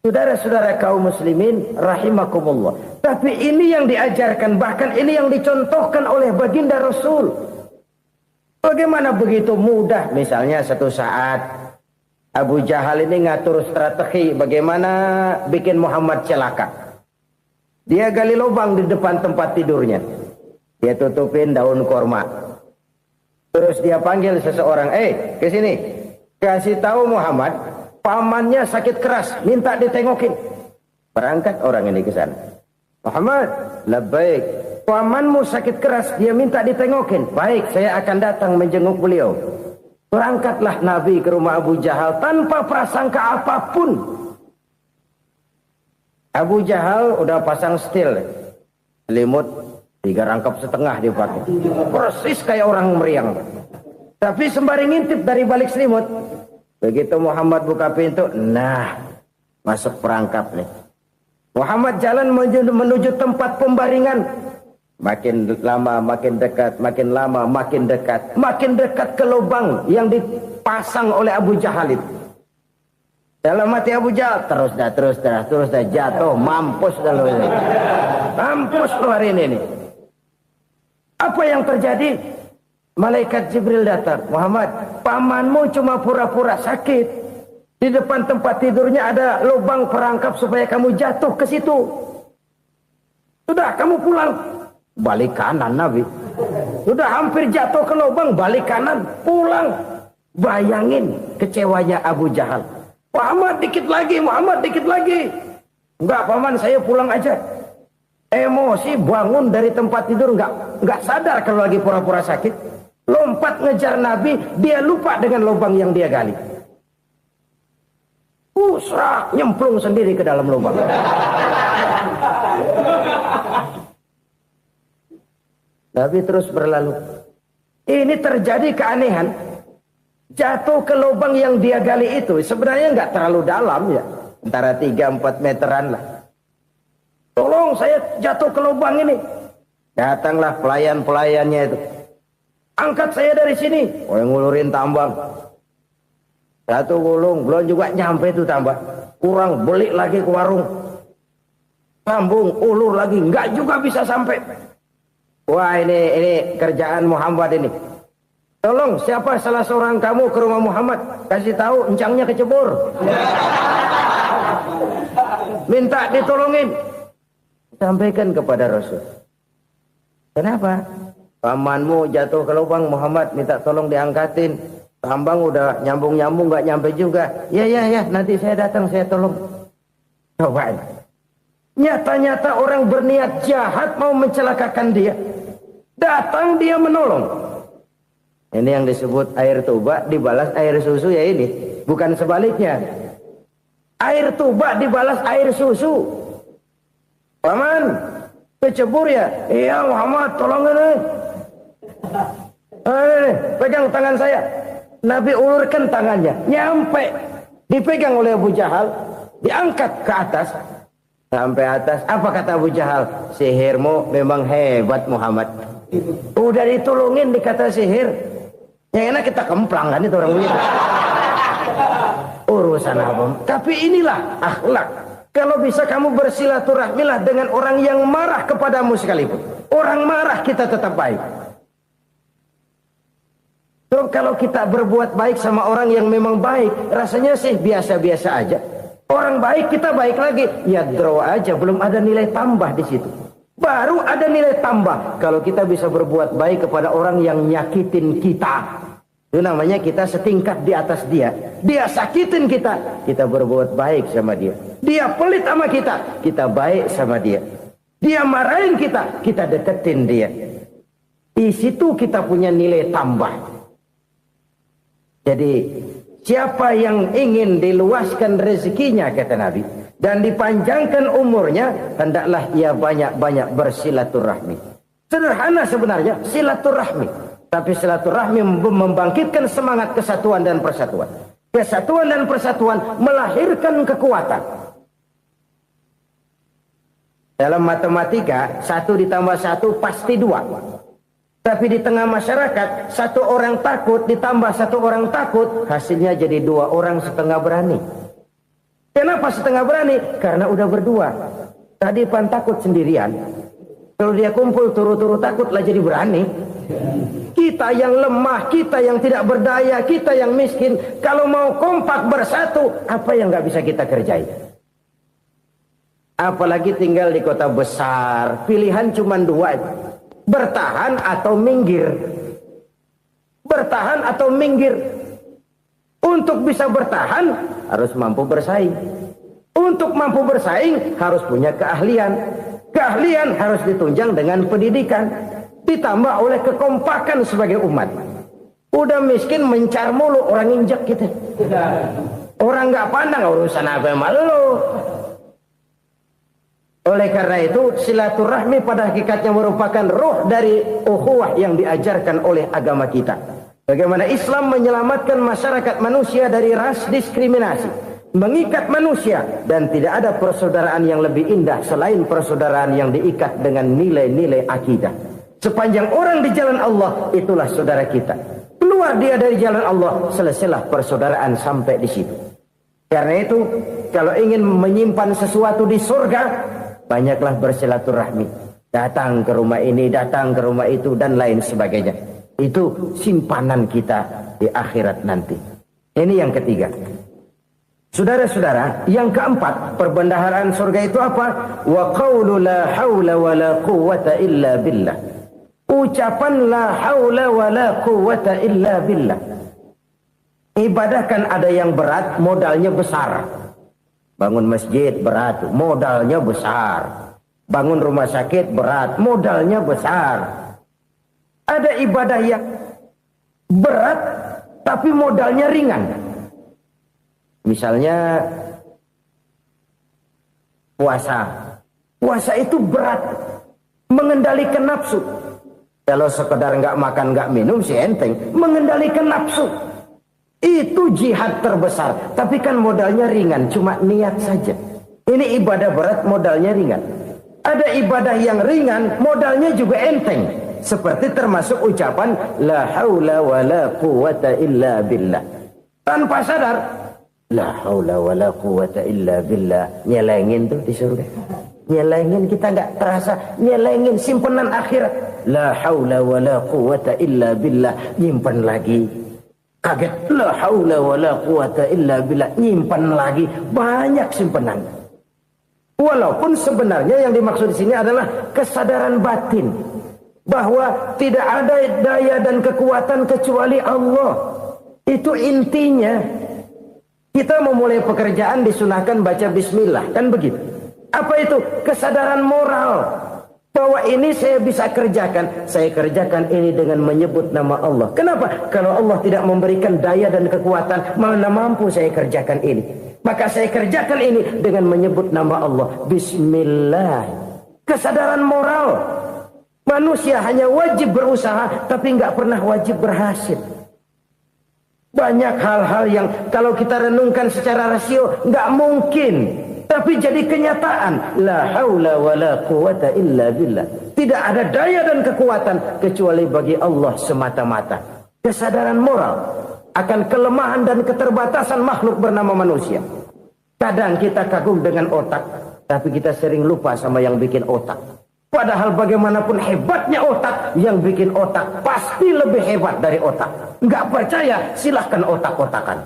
Saudara-saudara kaum muslimin rahimakumullah. Tapi ini yang diajarkan, bahkan ini yang dicontohkan oleh baginda Rasul. Bagaimana begitu mudah, misalnya satu saat Abu Jahal ini ngatur strategi bagaimana bikin Muhammad celaka. Dia gali lubang di depan tempat tidurnya. Dia tutupin daun korma. Terus dia panggil seseorang, ke sini. Kasih tahu Muhammad, pamannya sakit keras, minta ditengokin. Berangkat orang ini ke sana. Muhammad, labbaik. Pamanmu sakit keras, dia minta ditengokin. Baik, saya akan datang menjenguk beliau. Berangkatlah Nabi ke rumah Abu Jahal tanpa prasangka apapun. Abu Jahal udah pasang setil, selimut 3 rangkap setengah dipakai, persis kayak orang meriang. Tapi sembari ngintip dari balik selimut, begitu Muhammad buka pintu, nah masuk perangkap nih. Muhammad jalan menuju tempat pembaringan. Makin lama makin dekat, makin lama makin dekat, makin dekat ke lubang yang dipasang oleh Abu Jahal itu. Dalam hati Abu Jahal, terus dah jatuh, mampus dah lu ini. Mampus lu hari ini nih. Apa yang terjadi? Malaikat Jibril datang. Muhammad, pamanmu cuma pura-pura sakit. Di depan tempat tidurnya ada lubang perangkap supaya kamu jatuh ke situ. Sudah, kamu pulang. Balik kanan Nabi. Sudah hampir jatuh ke lubang, balik kanan, pulang. Bayangin kecewanya Abu Jahal. Muhammad dikit lagi, Muhammad dikit lagi. Enggak paman, saya pulang aja. Emosi bangun dari tempat tidur, enggak sadar kalau lagi pura-pura sakit. Lompat ngejar Nabi, dia lupa dengan lubang yang dia gali. Serak, nyemplung sendiri ke dalam lubang. Nabi terus berlalu. Ini terjadi keanehan. Jatuh ke lubang yang dia gali itu sebenarnya nggak terlalu dalam ya, antara 3-4 meteran lah. Tolong saya jatuh ke lubang ini. Datanglah pelayan-pelayannya itu. Angkat saya dari sini. Oh, yang ngulurin tambang. Satu gulung, belum juga nyampe itu tambang. Kurang, beli lagi ke warung. Sambung, ulur lagi, nggak juga bisa sampai. Wah, ini kerjaan Muhammad ini. Tolong, siapa salah seorang kamu ke rumah Muhammad, kasih tahu encangnya kecebur. Minta ditolongin. Sampaikan kepada Rasul. Kenapa? Pamanmu jatuh ke lubang, Muhammad minta tolong diangkatin. Tambang udah nyambung-nyambung nggak nyampe juga. Ya, nanti saya datang, saya tolong. Coba. Nyata-nyata orang berniat jahat mau mencelakakan dia. Datang dia menolong. Ini yang disebut air tuba dibalas air susu ya ini. Bukan sebaliknya. Air tuba dibalas air susu. Paman, kecebur ya? Iya Muhammad, tolong ini. Pegang tangan saya. Nabi ulurkan tangannya. Nyampe. Dipegang oleh Abu Jahal. Diangkat ke atas. Sampai atas. Apa kata Abu Jahal? Sihirmu memang hebat Muhammad. Udah ditolongin dikata sihir. Yang enak kita kemplang kan itu orang begitu. Urusan apa? Tapi inilah akhlak. Kalau bisa kamu bersilaturahmilah dengan orang yang marah kepadamu sekalipun. Orang marah kita tetap baik. So, kalau kita berbuat baik sama orang yang memang baik, rasanya sih biasa-biasa aja. Orang baik kita baik lagi. Ya draw aja, belum ada nilai tambah di situ. Baru ada nilai tambah kalau kita bisa berbuat baik kepada orang yang nyakitin kita. Itu namanya kita setingkat di atas dia. Dia sakitin kita, kita berbuat baik sama dia. Dia pelit sama kita, kita baik sama dia. Dia marahin kita, kita deketin dia. Di situ kita punya nilai tambah. Jadi siapa yang ingin diluaskan rezekinya kata Nabi dan dipanjangkan umurnya, hendaklah ia banyak-banyak bersilaturahmi. Sederhana sebenarnya silaturahmi, tapi silaturahmi membangkitkan semangat kesatuan dan persatuan. Kesatuan dan persatuan melahirkan kekuatan. Dalam matematika 1 ditambah 1 pasti 2. Tapi di tengah masyarakat 1 orang takut ditambah 1 orang takut, hasilnya jadi 2 orang setengah berani. Kenapa setengah berani? Karena udah berdua. Tadi pan takut sendirian. Kalau dia kumpul turu-turu takutlah jadi berani. Kita yang lemah, kita yang tidak berdaya, kita yang miskin, kalau mau kompak bersatu, apa yang nggak bisa kita kerjain? Apalagi tinggal di kota besar, pilihan cuma 2, bertahan atau minggir. Bertahan atau minggir. Untuk bisa bertahan harus mampu bersaing. Untuk mampu bersaing harus punya keahlian. Keahlian harus ditunjang dengan pendidikan, ditambah oleh kekompakan sebagai umat. Udah miskin mencar mulu, orang injak kita. Orang nggak pandang urusan apa yang malu. Oleh karena itu silaturahmi pada hakikatnya merupakan roh dari ukhuwah yang diajarkan oleh agama kita. Bagaimana Islam menyelamatkan masyarakat manusia dari ras diskriminasi, mengikat manusia, dan tidak ada persaudaraan yang lebih indah selain persaudaraan yang diikat dengan nilai-nilai akidah. Sepanjang orang di jalan Allah, itulah saudara kita. Keluar dia dari jalan Allah, selesailah persaudaraan sampai di situ. Karena itu, kalau ingin menyimpan sesuatu di surga, banyaklah bersilaturahmi. Datang ke rumah ini, datang ke rumah itu, dan lain sebagainya. Itu simpanan kita di akhirat nanti. Ini yang ketiga. Saudara-saudara, yang keempat, perbendaharaan surga itu apa? Wa qawlu la hawla wa la quwwata illa billah. Ucapan la hawla wa la quwwata illa billah. Ibadah kan ada yang berat, modalnya besar. Bangun masjid berat, modalnya besar. Bangun rumah sakit berat, modalnya besar. Ada ibadah yang berat, tapi modalnya ringan. Misalnya puasa. Puasa itu berat, mengendalikan nafsu. Kalau sekedar nggak makan nggak minum sih enteng. Mengendalikan nafsu itu jihad terbesar. Tapi kan modalnya ringan, cuma niat saja. Ini ibadah berat, modalnya ringan. Ada ibadah yang ringan, modalnya juga enteng. Seperti termasuk ucapan la haula wa la quwwata illa billah. Tanpa sadar, la haula wa la quwwata illa billah. Nyelengin tuh di surga. Nyelengin, kita nggak terasa. Nyelengin simpenan akhirat. La haula wa la quwwata illa billah. Nyimpan lagi. Kaget. La haula wa la quwwata illa billah. Nyimpan lagi. Banyak simpenan. Walaupun sebenarnya yang dimaksud di sini adalah kesadaran batin. Bahwa tidak ada daya dan kekuatan kecuali Allah. Itu intinya. Kita memulai pekerjaan disunahkan baca bismillah. Kan begitu. Apa itu? Kesadaran moral. Bahwa ini saya bisa kerjakan. Saya kerjakan ini dengan menyebut nama Allah. Kenapa? Kalau Allah tidak memberikan daya dan kekuatan, mana mampu saya kerjakan ini. Maka saya kerjakan ini dengan menyebut nama Allah. Bismillah. Kesadaran moral. Manusia hanya wajib berusaha, tapi nggak pernah wajib berhasil. Banyak hal-hal yang kalau kita renungkan secara rasio nggak mungkin. Tapi jadi kenyataan. La haula wa la quwata illa billah. Tidak ada daya dan kekuatan kecuali bagi Allah semata-mata. Kesadaran moral akan kelemahan dan keterbatasan makhluk bernama manusia. Kadang kita kagum dengan otak, tapi kita sering lupa sama yang bikin otak. Padahal bagaimanapun hebatnya otak, yang bikin otak pasti lebih hebat dari otak. Nggak percaya, silahkan otak-otakan.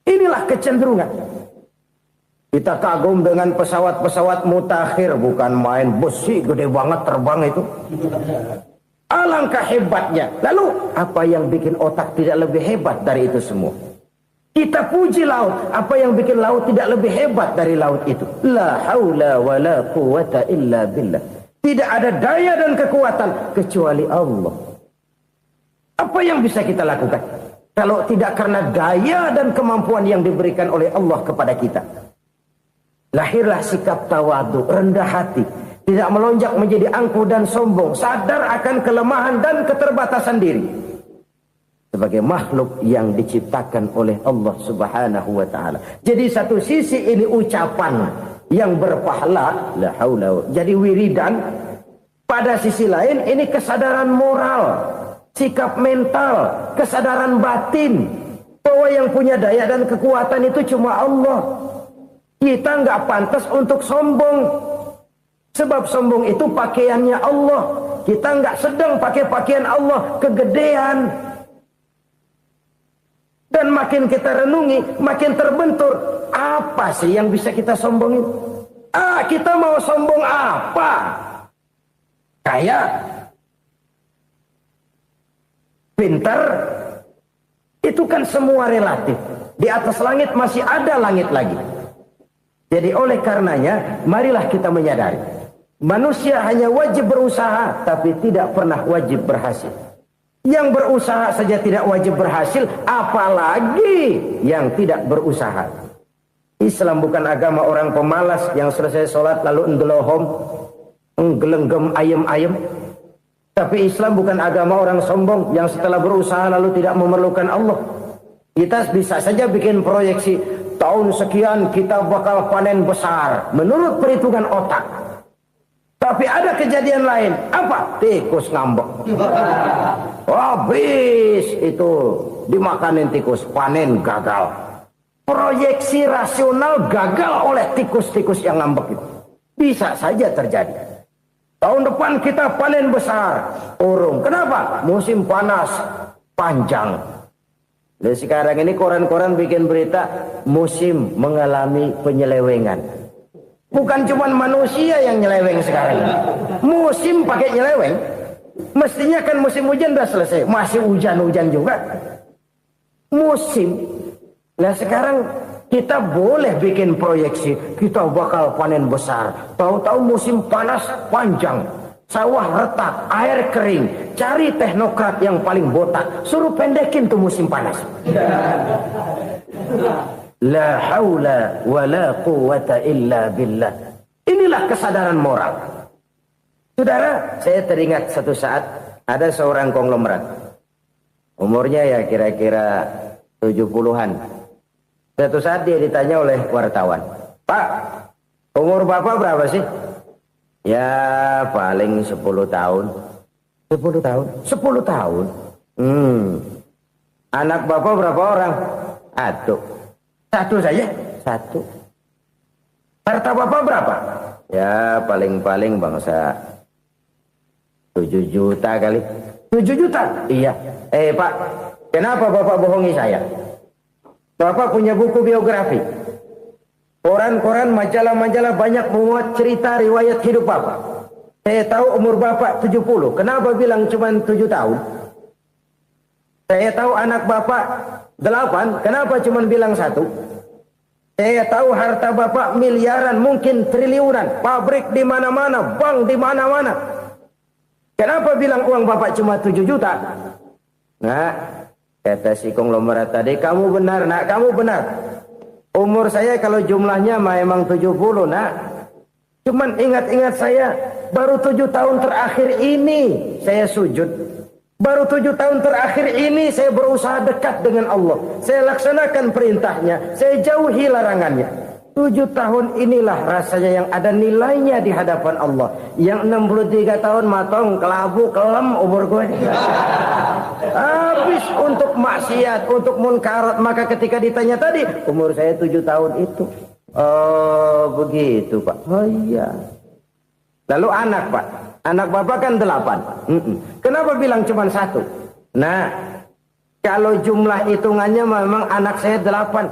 Inilah kecenderungan. Kita kagum dengan pesawat-pesawat mutakhir, bukan main besi gede banget terbang itu. Alangkah hebatnya. Lalu apa yang bikin otak tidak lebih hebat dari itu semua? Kita puji laut. Apa yang bikin laut tidak lebih hebat dari laut itu? La haula wa la quwata illa billah. Tidak ada daya dan kekuatan kecuali Allah. Apa yang bisa kita lakukan? Kalau tidak karena daya dan kemampuan yang diberikan oleh Allah kepada kita. Lahirlah sikap tawadu, rendah hati. Tidak melonjak menjadi angkuh dan sombong. Sadar akan kelemahan dan keterbatasan diri. Sebagai makhluk yang diciptakan oleh Allah subhanahu wa ta'ala. Jadi satu sisi ini ucapan yang berpahala. La haula. Jadi wiridan. Pada sisi lain ini kesadaran moral. Sikap mental, kesadaran batin, bahwa yang punya daya dan kekuatan itu cuma Allah. Kita nggak pantas untuk sombong, sebab sombong itu pakaiannya Allah. Kita nggak sedang pakai pakaian Allah, kegedean. Dan makin kita renungi, makin terbentur. Apa sih yang bisa kita sombongin? Kita mau sombong apa? Kayak pintar, itu kan semua relatif. Di atas langit masih ada langit lagi. Jadi oleh karenanya, marilah kita menyadari. Manusia hanya wajib berusaha, tapi tidak pernah wajib berhasil. Yang berusaha saja tidak wajib berhasil, apalagi yang tidak berusaha. Islam bukan agama orang pemalas yang selesai sholat lalu endelohom, nggelenggem ayem-ayem. Tapi Islam bukan agama orang sombong yang setelah berusaha lalu tidak memerlukan Allah. Kita bisa saja bikin proyeksi, tahun sekian kita bakal panen besar menurut perhitungan otak. Tapi ada kejadian lain. Apa? Tikus ngambek. Habis itu dimakanin tikus, panen gagal. Proyeksi rasional gagal oleh tikus-tikus yang ngambek itu. Bisa saja terjadi. Tahun depan kita panen besar. Urung. Kenapa? Musim panas panjang. Dan sekarang ini koran-koran bikin berita musim mengalami penyelewengan. Bukan cuma manusia yang nyeleweng sekarang. Musim pakai nyeleweng. Mestinya kan musim hujan udah selesai. Masih hujan-hujan juga. Musim. Nah sekarang kita boleh bikin proyeksi, kita bakal panen besar. Tahu-tahu musim panas panjang, sawah retak, air kering. Cari teknokrat yang paling botak, suruh pendekin tuh musim panas. La haula wa la quwata illa billah. Inilah kesadaran moral. Saudara, saya teringat satu saat ada seorang konglomerat. Umurnya ya kira-kira 70-an. Suatu saat dia ditanya oleh wartawan, Pak, umur Bapak berapa sih? Ya paling 10 tahun. 10 tahun? 10 tahun? Anak Bapak berapa orang? Satu saja? Satu. Harta Bapak berapa? Ya paling-paling bangsa 7 juta kali. 7 juta? Iya. Pak, kenapa Bapak bohongi saya? Bapak punya buku biografi. Koran-koran, majalah-majalah banyak memuat cerita riwayat hidup Bapak. Saya tahu umur Bapak 70. Kenapa bilang cuma 7 tahun? Saya tahu anak Bapak 8. Kenapa cuma bilang 1? Saya tahu harta bapak miliaran, mungkin triliunan, pabrik di mana-mana, bank di mana-mana. Kenapa bilang uang bapak cuma 7 juta? Nah, kata si konglomerat tadi, kamu benar nak, kamu benar. Umur saya kalau jumlahnya memang 70 nak. Cuman ingat-ingat saya, baru 7 tahun terakhir ini saya sujud. Baru 7 tahun terakhir ini saya berusaha dekat dengan Allah. Saya laksanakan perintahnya, saya jauhi larangannya. 7 tahun inilah rasanya yang ada nilainya di hadapan Allah. Yang 63 tahun matong, kelabu, kelem umur gue. Habis untuk maksiat, untuk munkarat. Maka ketika ditanya tadi, umur saya 7 tahun itu. Oh begitu Pak. Oh iya. Lalu anak Pak. Anak bapak kan 8. Kenapa bilang cuma 1? Nah, kalau jumlah hitungannya memang anak saya 8.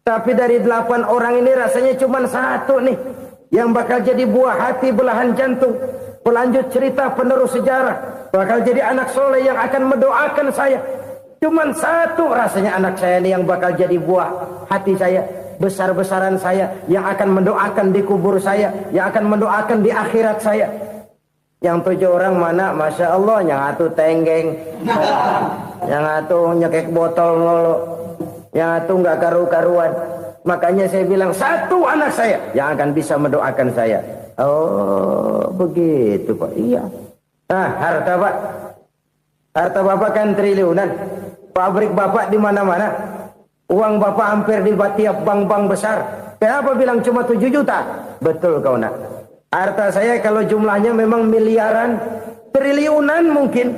Tapi dari 8 orang ini rasanya cuma 1 nih. Yang bakal jadi buah hati, belahan jantung. Pelanjut cerita, penerus sejarah. Bakal jadi anak soleh yang akan mendoakan saya. Cuma 1 rasanya anak saya ini yang bakal jadi buah hati saya. Besar-besaran saya. Yang akan mendoakan di kubur saya. Yang akan mendoakan di akhirat saya. Yang 7 orang mana, Masya Allah, yang atu tenggeng, yang atu nyekek botol ngolo, yang atu nggak karu-karuan. Makanya saya bilang 1 anak saya yang akan bisa mendoakan saya. Oh begitu Pak. Iya. Nah harta Pak, harta bapak kan triliunan, pabrik bapak di mana-mana, uang bapak hampir di tiap bank-bank besar. Kenapa bilang cuma 7 juta? Betul kau nak. Harta saya kalau jumlahnya memang miliaran, triliunan mungkin.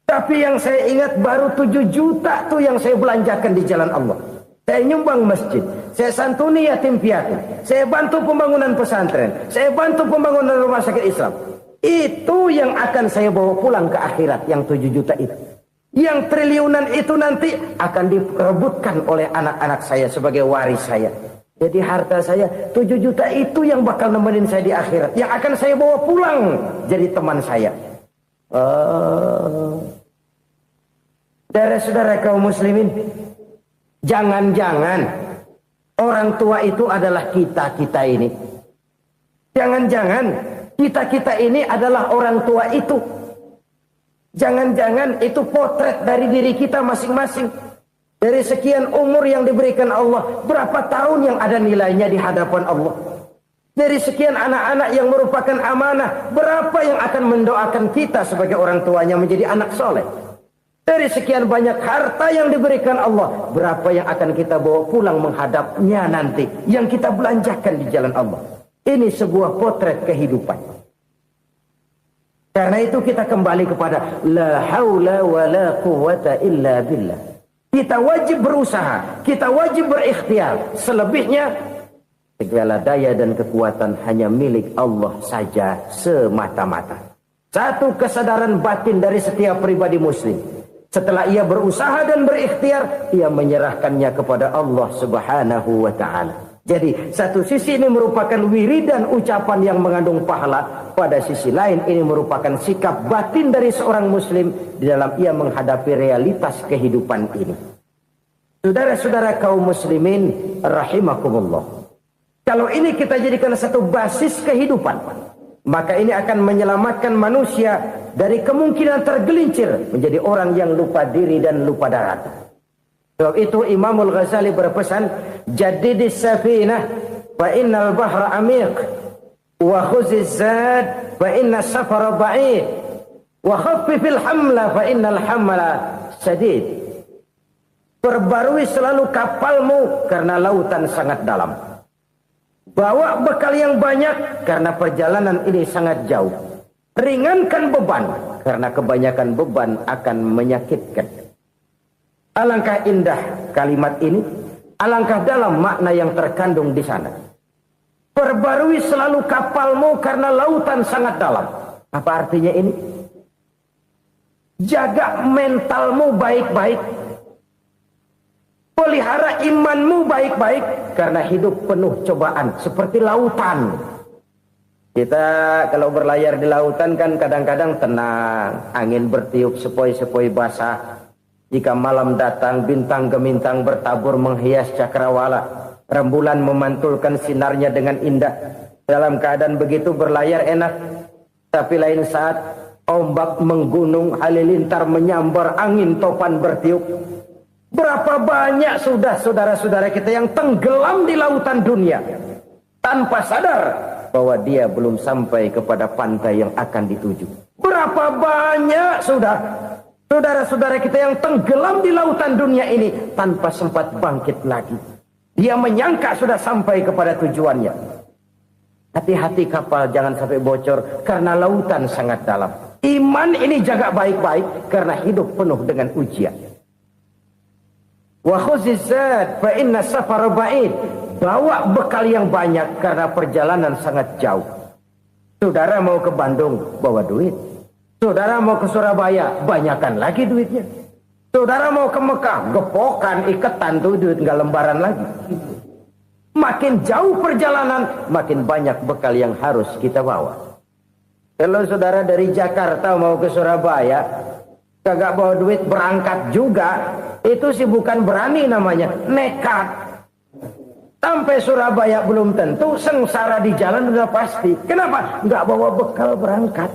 Tapi yang saya ingat baru 7 juta tuh yang saya belanjakan di jalan Allah. Saya nyumbang masjid, saya santuni yatim piatu, saya bantu pembangunan pesantren, saya bantu pembangunan rumah sakit Islam. Itu yang akan saya bawa pulang ke akhirat, yang 7 juta itu. Yang triliunan itu nanti akan diperebutkan oleh anak-anak saya sebagai waris saya. Jadi harta saya 7 juta itu yang bakal nemenin saya di akhirat. Yang akan saya bawa pulang jadi teman saya. Saudara-saudara kaum muslimin, jangan-jangan orang tua itu adalah kita-kita ini. Jangan-jangan kita-kita ini adalah orang tua itu. Jangan-jangan itu potret dari diri kita masing-masing. Dari sekian umur yang diberikan Allah, berapa tahun yang ada nilainya di hadapan Allah? Dari sekian anak-anak yang merupakan amanah, berapa yang akan mendoakan kita sebagai orang tuanya menjadi anak soleh? Dari sekian banyak harta yang diberikan Allah, berapa yang akan kita bawa pulang menghadapnya nanti, yang kita belanjakan di jalan Allah? Ini sebuah potret kehidupan. Karena itu kita kembali kepada la haula wa la quwwata illa billah. Kita wajib berusaha, kita wajib berikhtiar. Selebihnya, segala daya dan kekuatan hanya milik Allah saja semata-mata. Satu kesadaran batin dari setiap pribadi muslim. Setelah ia berusaha dan berikhtiar, ia menyerahkannya kepada Allah Subhanahu wa ta'ala. Jadi, satu sisi ini merupakan wiridan ucapan yang mengandung pahala. Pada sisi lain, ini merupakan sikap batin dari seorang muslim di dalam ia menghadapi realitas kehidupan ini. Saudara-saudara kaum muslimin, rahimakumullah. Kalau ini kita jadikan satu basis kehidupan, maka ini akan menyelamatkan manusia dari kemungkinan tergelincir menjadi orang yang lupa diri dan lupa darat. Sebab itu Imamul Ghazali berpesan, jadidis safinah fa innal bahra amiq wa khuziz zad fa inna safara ba'id wa khaffifil hamla fa innal hamla sadid. Perbarui selalu kapalmu karena lautan sangat dalam. Bawa bekal yang banyak karena perjalanan ini sangat jauh. Ringankan beban karena kebanyakan beban akan menyakitkan. Alangkah indah kalimat ini, alangkah dalam makna yang terkandung di sana. Perbarui selalu kapalmu karena lautan sangat dalam. Apa artinya ini? Jaga mentalmu baik-baik. Pelihara imanmu baik-baik karena hidup penuh cobaan seperti lautan. Kita kalau berlayar di lautan kan kadang-kadang tenang, angin bertiup sepoi-sepoi basah. Jika malam datang bintang gemintang bertabur menghias cakrawala. Rembulan memantulkan sinarnya dengan indah. Dalam keadaan begitu berlayar enak. Tapi lain saat ombak menggunung, halilintar menyambar, angin topan bertiup. Berapa banyak sudah saudara-saudara kita yang tenggelam di lautan dunia tanpa sadar bahwa dia belum sampai kepada pantai yang akan dituju. Berapa banyak sudah saudara-saudara kita yang tenggelam di lautan dunia ini tanpa sempat bangkit lagi. Dia menyangka sudah sampai kepada tujuannya. Hati-hati kapal jangan sampai bocor karena lautan sangat dalam. Iman ini jaga baik-baik karena hidup penuh dengan ujian. Wa khuzizat fa inna safara ba'id. Bawa bekal yang banyak karena perjalanan sangat jauh. Saudara mau ke Bandung, bawa duit. Saudara mau ke Surabaya, banyakan lagi duitnya. Saudara mau ke Mekah, gepokan, iketan tuh duit nggak lembaran lagi. Makin jauh perjalanan, makin banyak bekal yang harus kita bawa. Kalau saudara dari Jakarta mau ke Surabaya, kagak bawa duit berangkat juga, itu sih bukan berani namanya, nekat. Sampai Surabaya belum tentu, sengsara di jalan udah pasti. Kenapa? Nggak bawa bekal berangkat.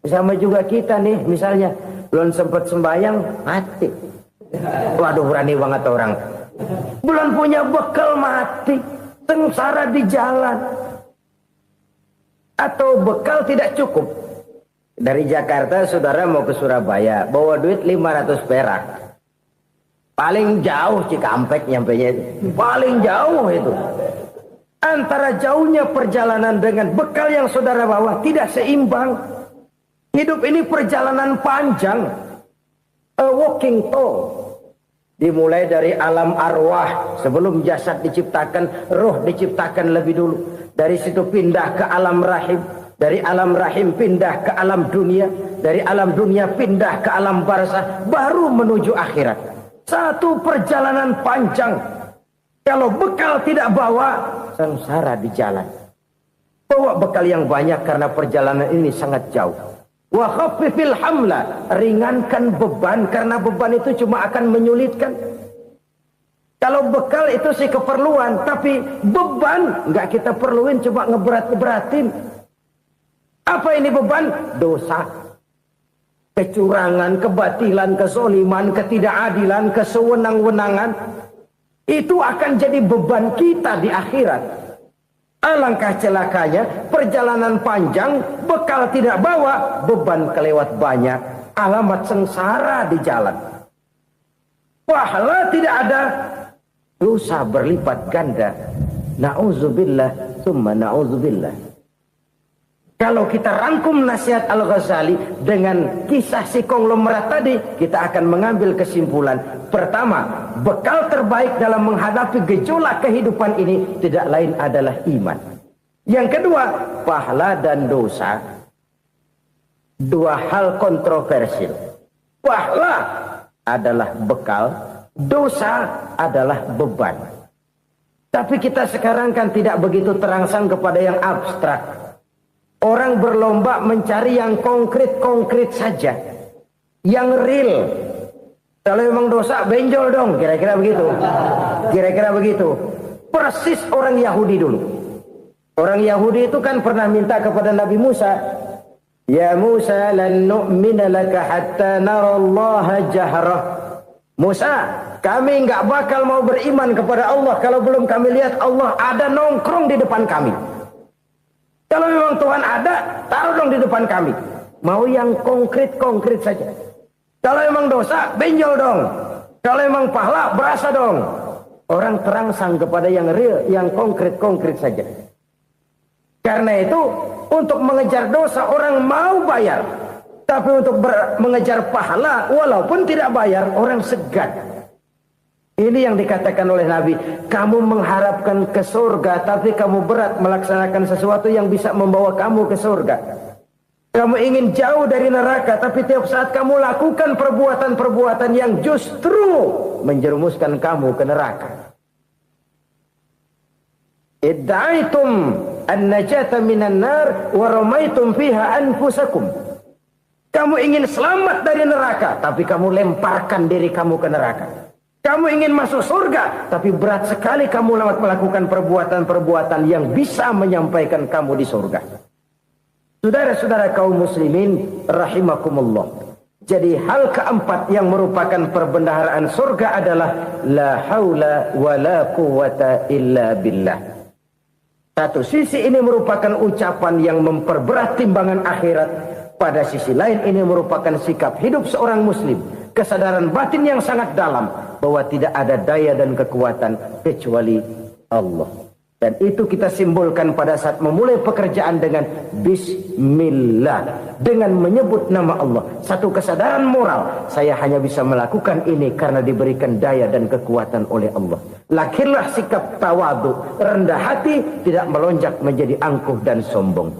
Sama juga kita nih, misalnya belum sempat sembahyang, mati. Waduh, berani banget orang. Belum punya bekal, mati. Sengsara di jalan. Atau bekal tidak cukup. Dari Jakarta saudara mau ke Surabaya, bawa duit 500 perak. Paling jauh Cikampek nyampenya itu. Paling jauh itu. Antara jauhnya perjalanan dengan bekal yang saudara bawa tidak seimbang. Hidup ini perjalanan panjang. A walking tour. Dimulai dari alam arwah. Sebelum jasad diciptakan, roh diciptakan lebih dulu. Dari situ pindah ke alam rahim. Dari alam rahim pindah ke alam dunia. Dari alam dunia pindah ke alam barzah. Baru menuju akhirat. Satu perjalanan panjang. Kalau bekal tidak bawa, sengsara di jalan. Bawa bekal yang banyak karena perjalanan ini sangat jauh. Wa khaffifil hamla, ringankan beban karena beban itu cuma akan menyulitkan. Kalau bekal itu sih keperluan, tapi beban nggak kita perluin, coba ngeberat-beratin. Apa ini beban? Dosa, kecurangan, kebatilan, kezoliman, ketidakadilan, kesewenang-wenangan. Itu akan jadi beban kita di akhirat. Alangkah celakanya, perjalanan panjang, bekal tidak bawa, beban kelewat banyak, alamat sengsara di jalan. Pahala tidak ada, dosa berlipat ganda. Na'udzubillah, summa na'udzubillah. Kalau kita rangkum nasihat Al-Ghazali dengan kisah si konglomerat tadi, kita akan mengambil kesimpulan. Pertama, bekal terbaik dalam menghadapi gejolak kehidupan ini tidak lain adalah iman. Yang kedua, pahala dan dosa. Dua hal kontroversial. Pahala adalah bekal, dosa adalah beban. Tapi kita sekarang kan tidak begitu terangsang kepada yang abstrak. Orang berlomba mencari yang konkret-konkret saja. Yang real. Kalau memang dosa, benjol dong. Kira-kira begitu. Kira-kira begitu. Persis orang Yahudi dulu. Orang Yahudi itu kan pernah minta kepada Nabi Musa. Ya Musa, lan nu'mina laka hatta narallaha jahrah. Musa, kami nggak bakal mau beriman kepada Allah kalau belum kami lihat Allah ada nongkrong di depan kami. Kalau memang Tuhan ada, taruh dong di depan kami. Mau yang konkret-konkret saja. Kalau memang dosa, benjol dong. Kalau memang pahala, berasa dong. Orang terangsang kepada yang real, yang konkret-konkret saja. Karena itu, untuk mengejar dosa, orang mau bayar. Tapi untuk mengejar pahala, walaupun tidak bayar, orang segan. Ini yang dikatakan oleh Nabi, kamu mengharapkan ke surga, tapi kamu berat melaksanakan sesuatu yang bisa membawa kamu ke surga. Kamu ingin jauh dari neraka, tapi tiap saat kamu lakukan perbuatan-perbuatan yang justru menjerumuskan kamu ke neraka. Idda'aitum an-najata minan nar wa ramaitum fiha anfusakum. Kamu ingin selamat dari neraka, tapi kamu lemparkan diri kamu ke neraka. Kamu ingin masuk surga, tapi berat sekali kamu melakukan perbuatan-perbuatan yang bisa menyampaikan kamu di surga. Saudara-saudara kaum muslimin rahimakumullah. Jadi hal keempat yang merupakan perbendaharaan surga adalah la haula wa la quwata illa billah. Satu sisi ini merupakan ucapan yang memperberat timbangan akhirat. Pada sisi lain ini merupakan sikap hidup seorang muslim. Kesadaran batin yang sangat dalam bahwa tidak ada daya dan kekuatan kecuali Allah. Dan itu kita simbolkan pada saat memulai pekerjaan dengan bismillah, dengan menyebut nama Allah. Satu kesadaran moral, saya hanya bisa melakukan ini karena diberikan daya dan kekuatan oleh Allah. Lahirlah sikap tawadu, rendah hati, tidak melonjak menjadi angkuh dan sombong.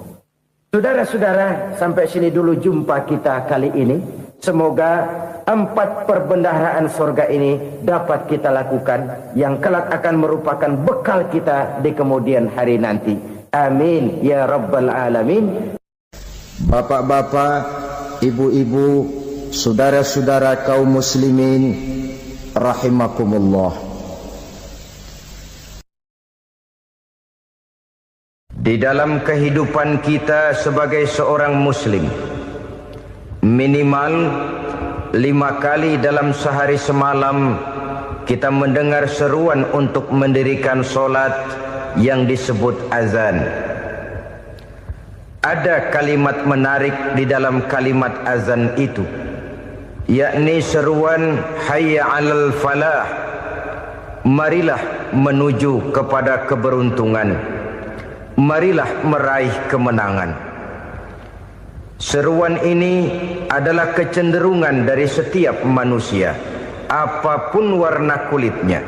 Saudara-saudara, sampai sini dulu jumpa kita kali ini. Semoga 4 perbendaharaan surga ini dapat kita lakukan, yang kelak akan merupakan bekal kita di kemudian hari nanti. Amin ya rabbal alamin. Bapak-bapak, ibu-ibu, saudara-saudara kaum muslimin rahimakumullah. Di dalam kehidupan kita sebagai seorang muslim, minimal 5 kali dalam sehari semalam kita mendengar seruan untuk mendirikan solat yang disebut azan. Ada kalimat menarik di dalam kalimat azan itu, yakni seruan hayya 'alal falah, marilah menuju kepada keberuntungan, marilah meraih kemenangan. Seruan ini adalah kecenderungan dari setiap manusia, apapun warna kulitnya.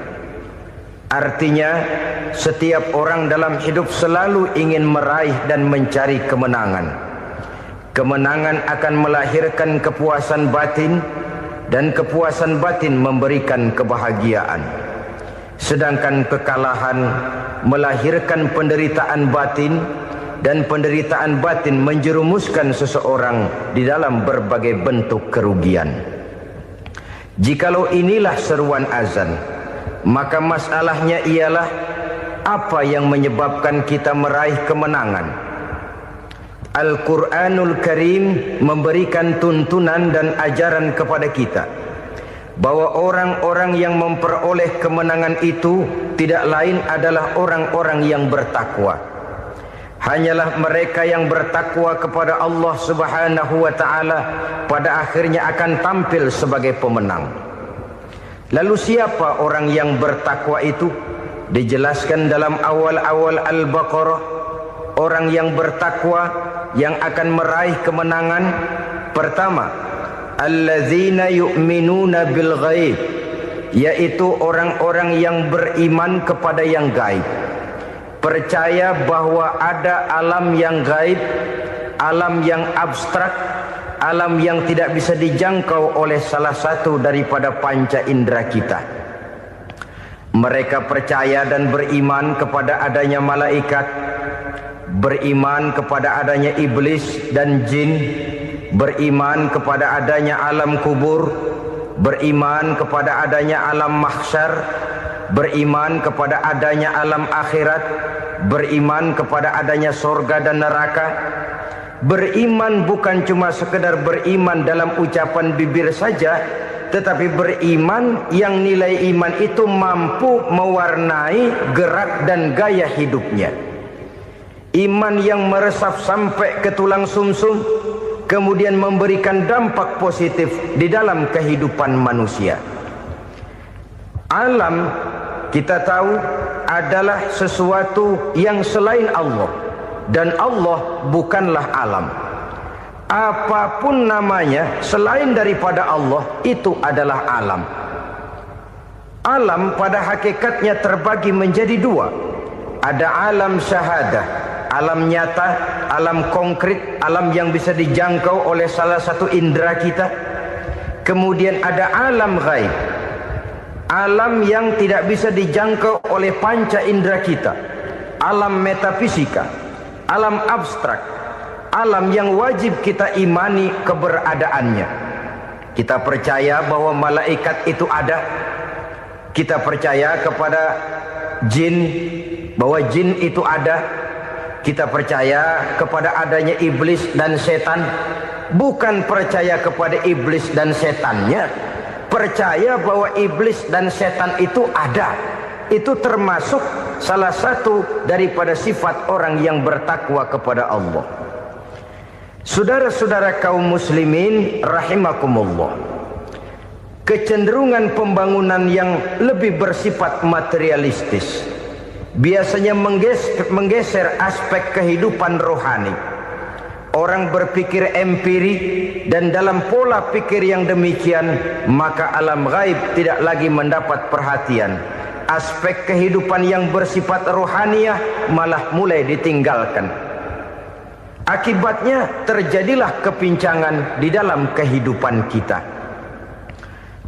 Artinya, setiap orang dalam hidup selalu ingin meraih dan mencari kemenangan. Kemenangan akan melahirkan kepuasan batin, dan kepuasan batin memberikan kebahagiaan. Sedangkan kekalahan melahirkan penderitaan batin, dan penderitaan batin menjerumuskan seseorang di dalam berbagai bentuk kerugian. Jikalau inilah seruan azan, maka masalahnya ialah apa yang menyebabkan kita meraih kemenangan. Al-Quranul Karim memberikan tuntunan dan ajaran kepada kita bahwa orang-orang yang memperoleh kemenangan itu tidak lain adalah orang-orang yang bertakwa. Hanyalah mereka yang bertakwa kepada Allah Subhanahu wa ta'ala pada akhirnya akan tampil sebagai pemenang. Lalu siapa orang yang bertakwa itu? Dijelaskan dalam awal-awal Al-Baqarah, orang yang bertakwa yang akan meraih kemenangan. Pertama, allazina yu'minuna bil ghaib, yaitu orang-orang yang beriman kepada yang gaib. Percaya bahwa ada alam yang gaib, alam yang abstrak, alam yang tidak bisa dijangkau oleh salah satu daripada panca indera kita. Mereka percaya dan beriman kepada adanya malaikat, beriman kepada adanya iblis dan jin, beriman kepada adanya alam kubur, beriman kepada adanya alam mahsyar, beriman kepada adanya alam akhirat, beriman kepada adanya surga dan neraka. Beriman bukan cuma sekedar beriman dalam ucapan bibir saja, tetapi beriman yang nilai iman itu mampu mewarnai gerak dan gaya hidupnya. Iman yang meresap sampai ke tulang sumsum, kemudian memberikan dampak positif di dalam kehidupan manusia. Alam, kita tahu, adalah sesuatu yang selain Allah, dan Allah bukanlah alam. Apapun namanya selain daripada Allah, itu adalah alam. Alam pada hakikatnya terbagi menjadi 2. Ada alam syahadah, alam nyata, alam konkret, alam yang bisa dijangkau oleh salah satu indera kita. Kemudian ada alam ghaib, alam yang tidak bisa dijangkau oleh panca indera kita, alam metafisika, alam abstrak, alam yang wajib kita imani keberadaannya. Kita percaya bahwa malaikat itu ada, Kita percaya kepada jin, bahwa jin itu ada. Kita percaya kepada adanya iblis dan setan. Bukan percaya kepada iblis dan setannya, percaya bahwa iblis dan setan itu ada. Itu termasuk salah satu daripada sifat orang yang bertakwa kepada Allah. Saudara-saudara kaum muslimin rahimakumullah, kecenderungan pembangunan yang lebih bersifat materialistis biasanya menggeser aspek kehidupan rohani. Orang berpikir empiri, dan dalam pola pikir yang demikian maka alam gaib tidak lagi mendapat perhatian. Aspek kehidupan yang bersifat rohaniah malah mulai ditinggalkan. Akibatnya terjadilah kepincangan di dalam kehidupan kita.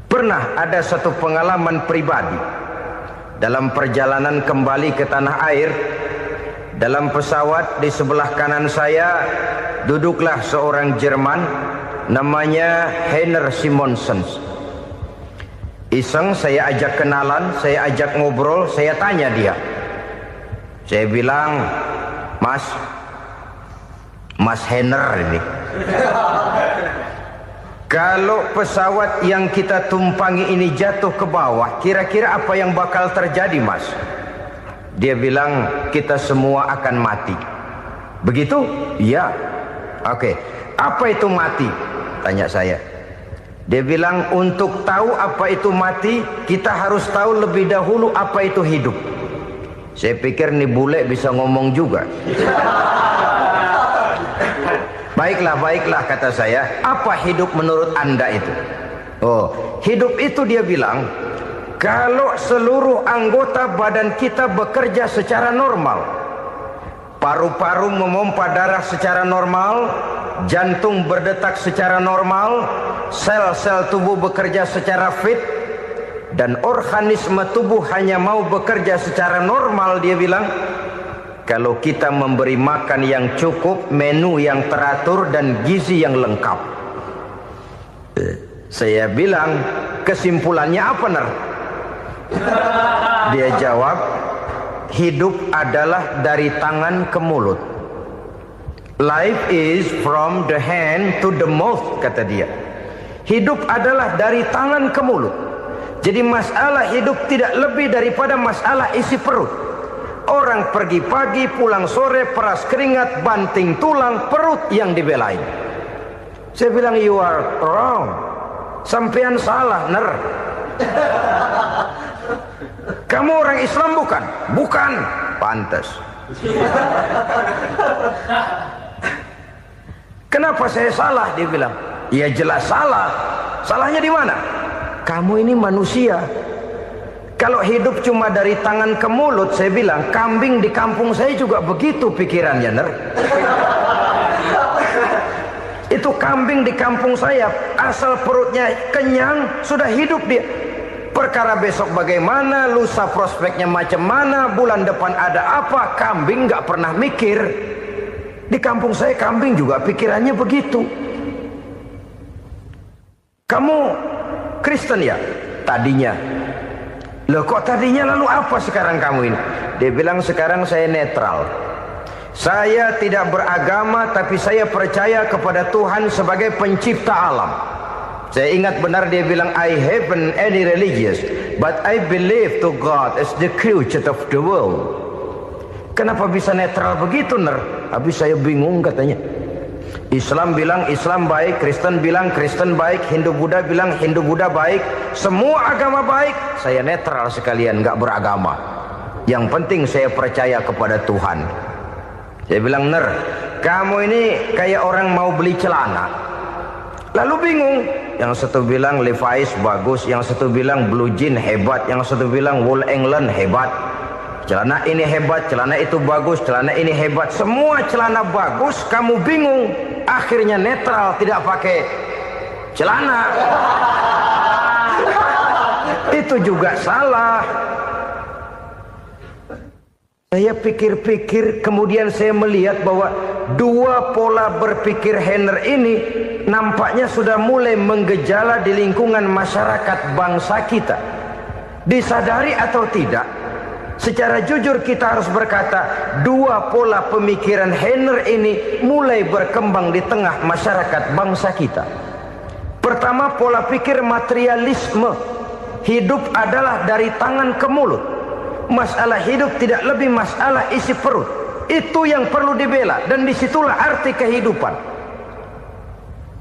Pernah ada satu pengalaman pribadi dalam perjalanan kembali ke tanah air. Dalam pesawat di sebelah kanan saya duduklah seorang Jerman namanya Heiner Simonsen. Iseng saya ajak kenalan, saya ajak ngobrol, saya tanya dia. Saya bilang, Mas Heiner ini, kalau pesawat yang kita tumpangi ini jatuh ke bawah, kira-kira apa yang bakal terjadi, Mas? Dia bilang, kita semua akan mati. Begitu? Iya. Oke. Apa itu mati? Tanya saya. Dia bilang, untuk tahu apa itu mati, kita harus tahu lebih dahulu apa itu hidup. Saya pikir nih bule bisa ngomong juga. Baiklah kata saya. Apa hidup menurut Anda itu? Oh, hidup itu dia bilang, kalau seluruh anggota badan kita bekerja secara normal, paru-paru memompa darah secara normal, jantung berdetak secara normal, sel-sel tubuh bekerja secara fit, dan organisme tubuh hanya mau bekerja secara normal, dia bilang, kalau kita memberi makan yang cukup, menu yang teratur, dan gizi yang lengkap. Saya bilang, kesimpulannya apa, Ner? Dia jawab, hidup adalah dari tangan ke mulut. Life is from the hand to the mouth, kata dia. Hidup adalah dari tangan ke mulut. Jadi masalah hidup tidak lebih daripada masalah isi perut. Orang pergi pagi, pulang sore, peras keringat, banting tulang, perut yang dibelain. Saya bilang, you are wrong. Sampean salah, Ner. Kamu orang Islam bukan? Bukan. Pantas. Kenapa saya salah? Dia bilang, ya jelas salah. Salahnya di mana? Kamu ini manusia. Kalau hidup cuma dari tangan ke mulut, saya bilang, kambing di kampung saya juga begitu pikirannya, Ner. Itu kambing di kampung saya, asal perutnya kenyang, sudah hidup dia. Perkara besok bagaimana, lusa prospeknya macam mana, bulan depan ada apa, kambing nggak pernah mikir. Di kampung saya kambing juga pikirannya begitu. Kamu Kristen ya? Tadinya. Loh kok tadinya, lalu apa sekarang kamu ini? Dia bilang, sekarang saya netral. Saya tidak beragama, tapi saya percaya kepada Tuhan sebagai pencipta alam. Saya ingat benar dia bilang, I haven't any religious, but I believe to God as the creator of the world. Kenapa bisa netral begitu, Ner? Habis saya bingung katanya. Islam bilang Islam baik, Kristen bilang Kristen baik, Hindu Buddha bilang Hindu Buddha baik, semua agama baik. Saya netral sekalian, nggak beragama. Yang penting saya percaya kepada Tuhan. Saya bilang, Ner, kamu ini kayak orang mau beli celana. Lalu bingung. Yang satu bilang Levi's bagus, yang satu bilang Blue Jean hebat, yang satu bilang Wool England hebat. Celana ini hebat, celana itu bagus, celana ini hebat. Semua celana bagus, kamu bingung. Akhirnya netral, tidak pakai celana. Itu juga salah. Saya pikir-pikir, kemudian saya melihat bahwa dua pola berpikir Heiner ini nampaknya sudah mulai menggejala di lingkungan masyarakat bangsa kita. Disadari atau tidak, secara jujur kita harus berkata, dua pola pemikiran Heiner ini mulai berkembang di tengah masyarakat bangsa kita. Pertama, pola pikir materialisme. Hidup adalah dari tangan ke mulut. Masalah hidup tidak lebih masalah isi perut. Itu yang perlu dibela, dan disitulah arti kehidupan.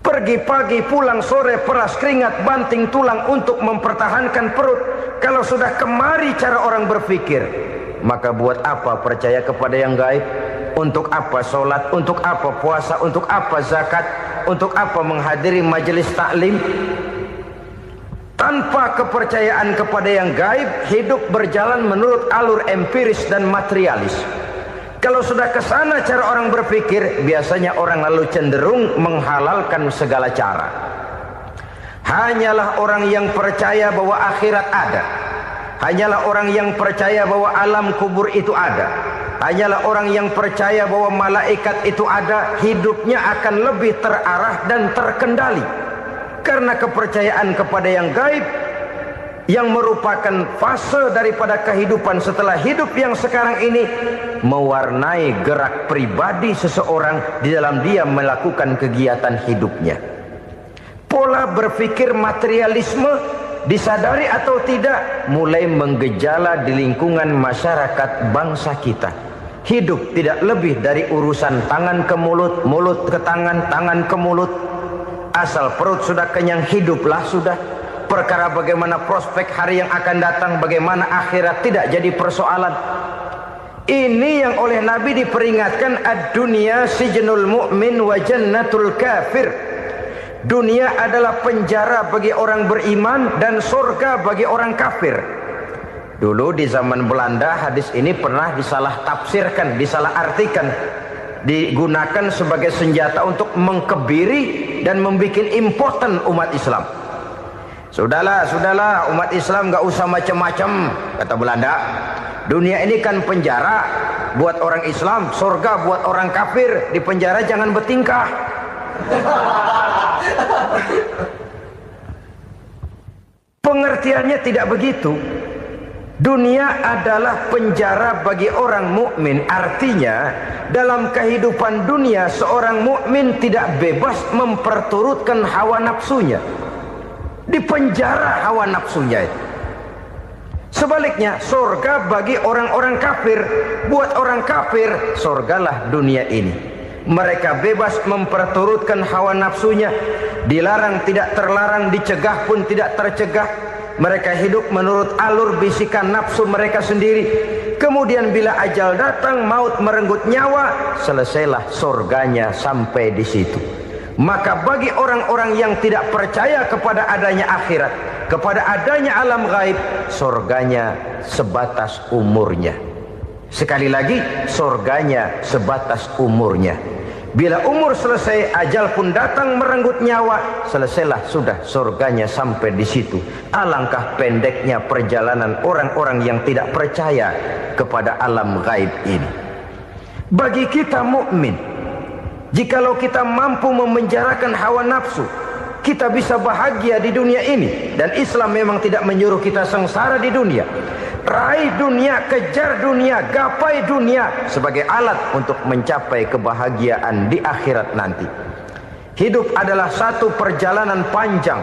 Pergi pagi, pulang sore, peras keringat, banting tulang untuk mempertahankan perut. Kalau sudah kemari cara orang berpikir, maka buat apa percaya kepada yang gaib? Untuk apa sholat? Untuk apa puasa? Untuk apa zakat? Untuk apa menghadiri majelis taklim? Tanpa kepercayaan kepada yang gaib, hidup berjalan menurut alur empiris dan materialis. Kalau sudah ke sana cara orang berpikir, biasanya orang lalu cenderung menghalalkan segala cara. Hanyalah orang yang percaya bahwa akhirat ada. Hanyalah orang yang percaya bahwa alam kubur itu ada. Hanyalah orang yang percaya bahwa malaikat itu ada, hidupnya akan lebih terarah dan terkendali. Karena kepercayaan kepada yang gaib, yang merupakan fase daripada kehidupan setelah hidup yang sekarang ini, mewarnai gerak pribadi seseorang di dalam dia melakukan kegiatan hidupnya. Pola berpikir materialisme, disadari atau tidak, mulai menggejala di lingkungan masyarakat bangsa kita. Hidup tidak lebih dari urusan tangan ke mulut, mulut ke tangan, tangan ke mulut. Asal perut sudah kenyang, hiduplah sudah. Perkara bagaimana prospek hari yang akan datang, bagaimana akhirat, tidak jadi persoalan. Ini yang oleh Nabi diperingatkan, ad-dunya sijnul mu'min wa jannatul kafir. Dunia adalah penjara bagi orang beriman dan surga bagi orang kafir. Dulu di zaman Belanda hadis ini pernah disalah tafsirkan, disalah artikan, digunakan sebagai senjata untuk mengkebiri dan membuat impoten umat Islam. Sudahlah umat Islam gak usah macam-macam, kata Belanda. Dunia ini kan penjara buat orang Islam, surga buat orang kafir. Di penjara jangan bertingkah. Pengertiannya tidak begitu. Dunia adalah penjara bagi orang mukmin. Artinya dalam kehidupan dunia seorang mukmin tidak bebas memperturutkan hawa nafsunya. Di penjara hawa nafsunya itu. Sebaliknya, surga bagi orang-orang kafir. Buat orang kafir, surgalah dunia ini. Mereka bebas memperturutkan hawa nafsunya. Dilarang tidak terlarang, dicegah pun tidak tercegah. Mereka hidup menurut alur bisikan nafsu mereka sendiri. Kemudian bila ajal datang, maut merenggut nyawa, selesailah surganya sampai di situ. Maka bagi orang-orang yang tidak percaya kepada adanya akhirat, kepada adanya alam gaib, surganya sebatas umurnya. Sekali lagi, surganya sebatas umurnya. Bila umur selesai, ajal pun datang merenggut nyawa, selesailah sudah surganya sampai di situ. Alangkah pendeknya perjalanan orang-orang yang tidak percaya kepada alam gaib ini. Bagi kita mukmin, jikalau kita mampu memenjarakan hawa nafsu, kita bisa bahagia di dunia ini. Dan Islam memang tidak menyuruh kita sengsara di dunia. Raih dunia, kejar dunia, gapai dunia sebagai alat untuk mencapai kebahagiaan di akhirat nanti. Hidup adalah satu perjalanan panjang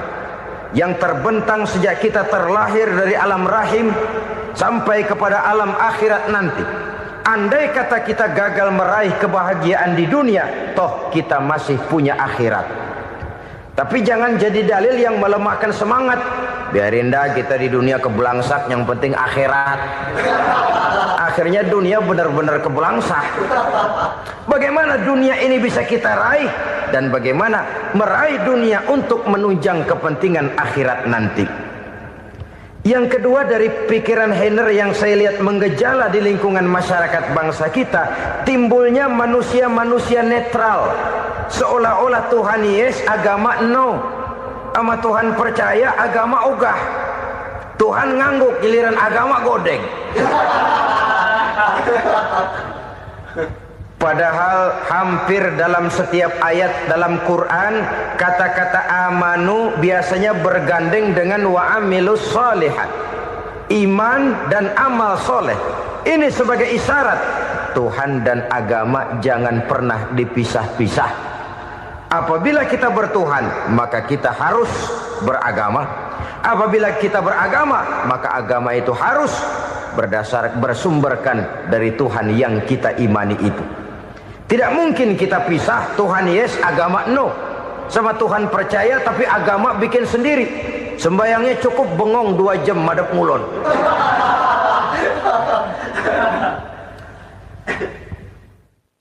yang terbentang sejak kita terlahir dari alam rahim sampai kepada alam akhirat nanti. Andai kata kita gagal meraih kebahagiaan di dunia, toh kita masih punya akhirat. Tapi jangan jadi dalil yang melemahkan semangat. Biarin dah kita di dunia kebelangsak, yang penting akhirat. Akhirnya dunia benar-benar kebelangsak. Bagaimana dunia ini bisa kita raih, dan bagaimana meraih dunia untuk menunjang kepentingan akhirat nanti. Yang kedua, dari pikiran Heiner yang saya lihat menggejala di lingkungan masyarakat bangsa kita, timbulnya manusia-manusia netral. Seolah-olah Tuhan yes, agama no. Sama Tuhan percaya, agama ogah. Tuhan ngangguk, giliran agama godeng. Padahal hampir dalam setiap ayat dalam Quran, kata-kata amanu biasanya bergandeng dengan wa amilus shalihat. iman dan amal soleh. Ini sebagai isyarat Tuhan dan agama jangan pernah dipisah-pisah. Apabila kita bertuhan, maka kita harus beragama. Apabila kita beragama, maka agama itu harus bersumberkan dari Tuhan yang kita imani itu. Tidak mungkin kita pisah, Tuhan yes, agama no. Sama Tuhan percaya tapi agama bikin sendiri. Sembayangnya cukup bengong 2 jam madep ngulon.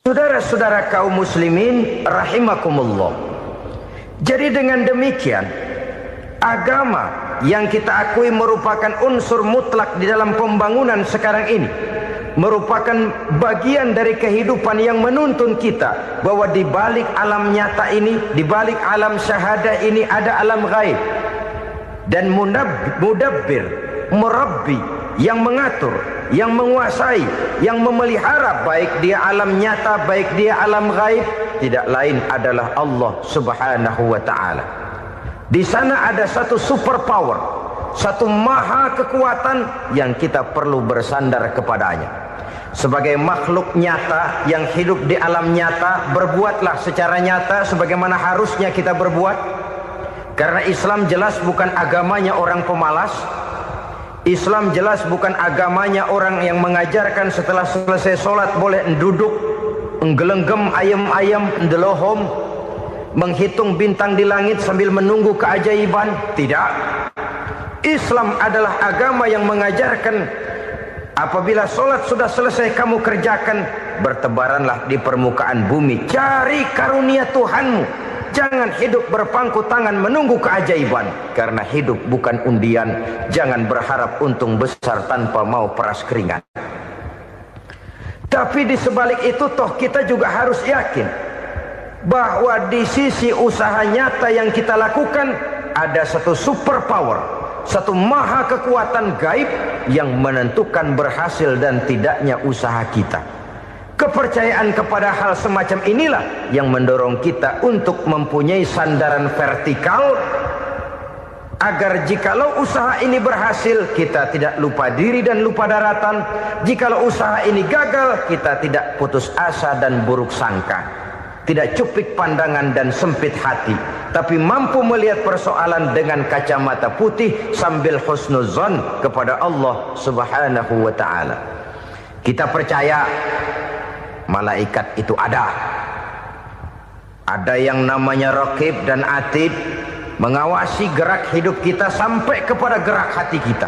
Saudara-saudara kaum muslimin rahimakumullah. Jadi dengan demikian, agama yang kita akui merupakan unsur mutlak di dalam pembangunan sekarang ini, merupakan bagian dari kehidupan yang menuntun kita bahwa di balik alam nyata ini, di balik alam syahadah ini ada alam gaib. Dan mudabbir, murabbi, yang mengatur, yang menguasai, yang memelihara baik dia alam nyata, baik dia alam gaib, tidak lain adalah Allah Subhanahu wa ta'ala. Di sana ada satu super power, satu maha kekuatan yang kita perlu bersandar kepadanya. Sebagai makhluk nyata yang hidup di alam nyata, berbuatlah secara nyata sebagaimana harusnya kita berbuat. Karena Islam jelas bukan agamanya orang pemalas. Islam jelas bukan agamanya orang yang mengajarkan setelah selesai sholat boleh duduk, nggelenggem ayam-ayam, ndelohom, menghitung bintang di langit sambil menunggu keajaiban. Tidak. Islam adalah agama yang mengajarkan apabila sholat sudah selesai kamu kerjakan, bertebaranlah di permukaan bumi, cari karunia Tuhanmu. Jangan hidup berpangku tangan menunggu keajaiban. Karena hidup bukan undian. Jangan berharap untung besar tanpa mau peras keringat. Tapi di sebalik itu toh kita juga harus yakin bahwa di sisi usaha nyata yang kita lakukan ada satu super power, satu maha kekuatan gaib yang menentukan berhasil dan tidaknya usaha kita. Kepercayaan kepada hal semacam inilah yang mendorong kita untuk mempunyai sandaran vertikal, agar jikalau usaha ini berhasil kita tidak lupa diri dan lupa daratan. Jikalau usaha ini gagal kita tidak putus asa dan buruk sangka, tidak cupik pandangan dan sempit hati, tapi mampu melihat persoalan dengan kacamata putih sambil husnuzon kepada Allah Subhanahu wa ta'ala. Kita percaya malaikat itu ada. Ada yang namanya raqib dan atid, mengawasi gerak hidup kita sampai kepada gerak hati kita.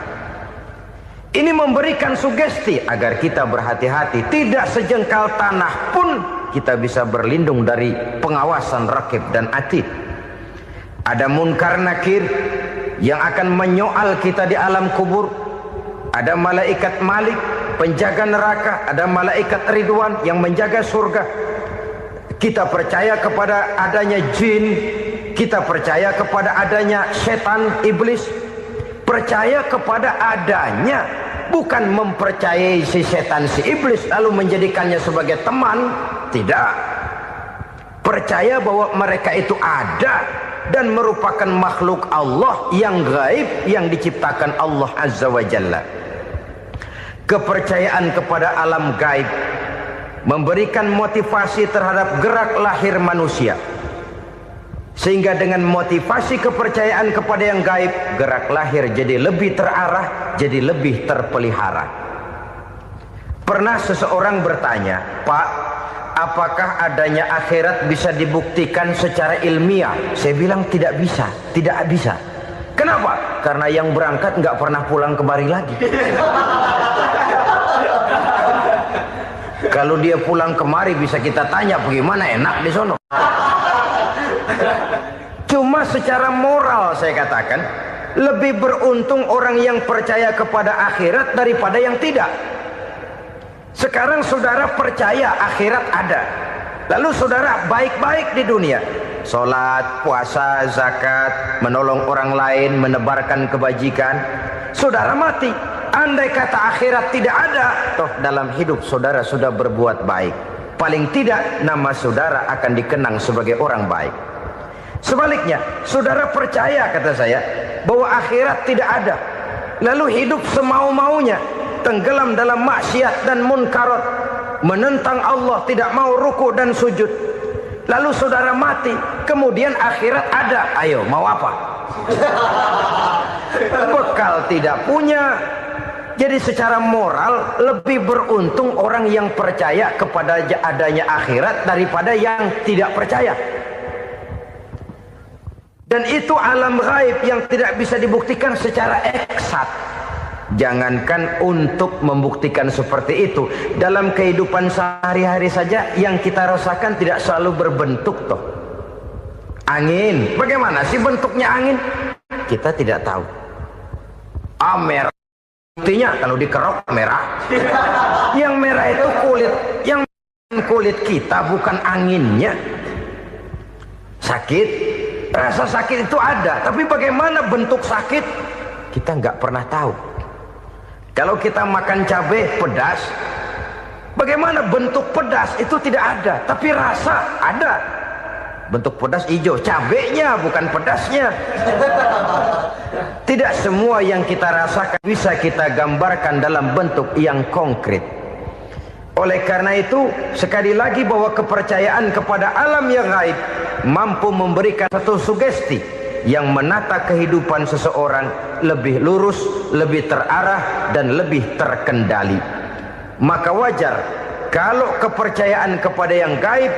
Ini memberikan sugesti agar kita berhati-hati. Tidak sejengkal tanah pun kita bisa berlindung dari pengawasan raqib dan atid. Ada munkar nakir yang akan menyoal kita di alam kubur. Ada malaikat Malik, penjaga neraka. Ada malaikat Ridwan yang menjaga surga. Kita percaya kepada adanya jin. Kita percaya kepada adanya setan, iblis. Percaya kepada adanya, bukan mempercayai si setan, si iblis lalu menjadikannya sebagai teman. Tidak. Percaya bahwa mereka itu ada dan merupakan makhluk Allah yang gaib, yang diciptakan Allah Azza wa Jalla. Kepercayaan kepada alam gaib memberikan motivasi terhadap gerak lahir manusia, sehingga dengan motivasi kepercayaan kepada yang gaib, gerak lahir jadi lebih terarah, jadi lebih terpelihara. Pernah seseorang bertanya, "Pak, apakah adanya akhirat bisa dibuktikan secara ilmiah?" Saya bilang tidak bisa, tidak bisa. Kenapa? Karena yang berangkat nggak pernah pulang kemari lagi. Kalau dia pulang kemari bisa kita tanya bagaimana enak di sono. Cuma secara moral saya katakan, lebih beruntung orang yang percaya kepada akhirat daripada yang tidak. Sekarang saudara percaya akhirat ada, lalu saudara baik-baik di dunia, sholat, puasa, zakat, menolong orang lain, menebarkan kebajikan. Saudara mati, andai kata akhirat tidak ada, toh dalam hidup saudara sudah berbuat baik. Paling tidak nama saudara akan dikenang sebagai orang baik. Sebaliknya, saudara percaya, kata saya, bahwa akhirat tidak ada, lalu hidup semau-maunya, tenggelam dalam maksiat dan munkarat, menentang Allah, tidak mau ruku dan sujud. Lalu saudara mati, kemudian akhirat ada, ayo mau apa? Bekal tidak punya. Jadi secara moral lebih beruntung orang yang percaya kepada adanya akhirat daripada yang tidak percaya. Dan itu alam gaib yang tidak bisa dibuktikan secara eksat. Jangankan untuk membuktikan seperti itu, dalam kehidupan sehari-hari saja yang kita rasakan tidak selalu berbentuk toh. Angin, bagaimana sih bentuknya angin? Kita tidak tahu. Merah, buktinya kalau dikerok merah. Yang merah itu kulit, yang kulit kita bukan anginnya. Sakit, rasa sakit itu ada, tapi bagaimana bentuk sakit? Kita nggak pernah tahu. Kalau kita makan cabai pedas, bagaimana bentuk pedas itu tidak ada, tapi rasa ada. Bentuk pedas hijau, cabainya bukan pedasnya. Tidak semua yang kita rasakan bisa kita gambarkan dalam bentuk yang konkret. Oleh karena itu, sekali lagi bahwa kepercayaan kepada alam yang gaib mampu memberikan satu sugesti yang menata kehidupan seseorang lebih lurus, lebih terarah, dan lebih terkendali. Maka wajar kalau kepercayaan kepada yang gaib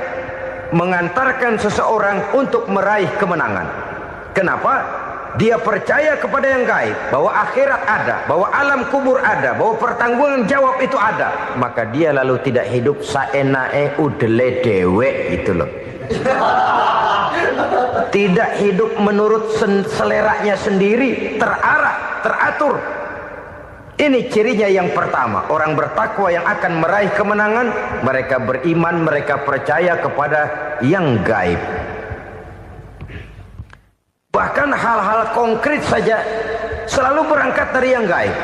mengantarkan seseorang untuk meraih kemenangan. Kenapa? Dia percaya kepada yang gaib, bahwa akhirat ada, bahwa alam kubur ada, bahwa pertanggungan jawab itu ada. Maka dia lalu tidak hidup saenae udele dewe gitu loh. Tidak hidup menurut seleranya sendiri, terarah, teratur. Ini cirinya yang pertama. Orang bertakwa yang akan meraih kemenangan, mereka beriman, mereka percaya kepada yang gaib. Bahkan hal-hal konkret saja selalu berangkat dari yang gaib.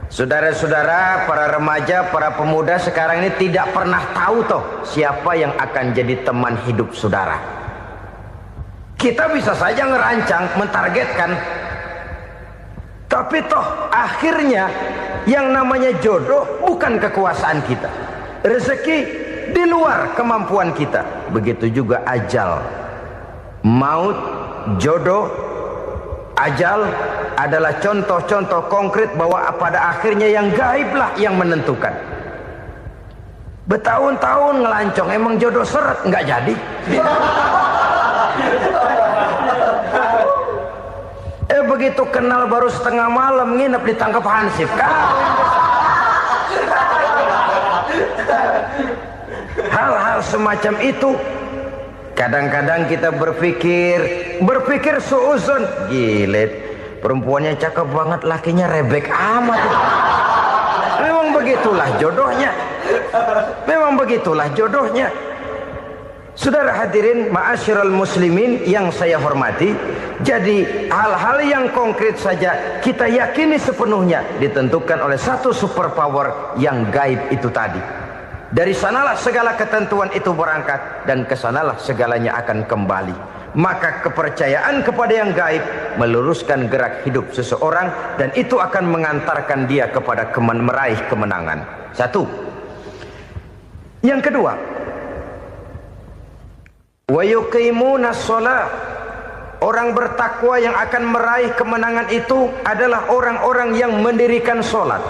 Saudara-saudara, para remaja, para pemuda sekarang ini tidak pernah tahu toh siapa yang akan jadi teman hidup saudara. Kita bisa saja ngerancang, mentargetkan, tapi toh akhirnya yang namanya jodoh bukan kekuasaan kita. Rezeki di luar kemampuan kita. Begitu juga ajal. Maut, jodoh, ajal adalah contoh-contoh konkret bahwa pada akhirnya yang gaiblah yang menentukan. Bertahun-tahun ngelancong, emang jodoh seret, nggak jadi. Begitu kenal baru setengah malam nginep ditangkap hansip kan. Hal-hal semacam itu kadang-kadang kita berpikir suuzon, gile, perempuannya cakep banget, lakinya rebek amat. Memang begitulah jodohnya. Memang begitulah jodohnya. Saudara hadirin ma'asyiral muslimin yang saya hormati, jadi hal-hal yang konkret saja kita yakini sepenuhnya ditentukan oleh satu superpower yang gaib itu tadi. Dari sanalah segala ketentuan itu berangkat dan kesanalah segalanya akan kembali. Maka kepercayaan kepada yang gaib meluruskan gerak hidup seseorang dan itu akan mengantarkan dia kepada meraih kemenangan. Satu. Yang kedua, wa yuqimuna shalah. Orang bertakwa yang akan meraih kemenangan itu adalah orang-orang yang mendirikan sholat.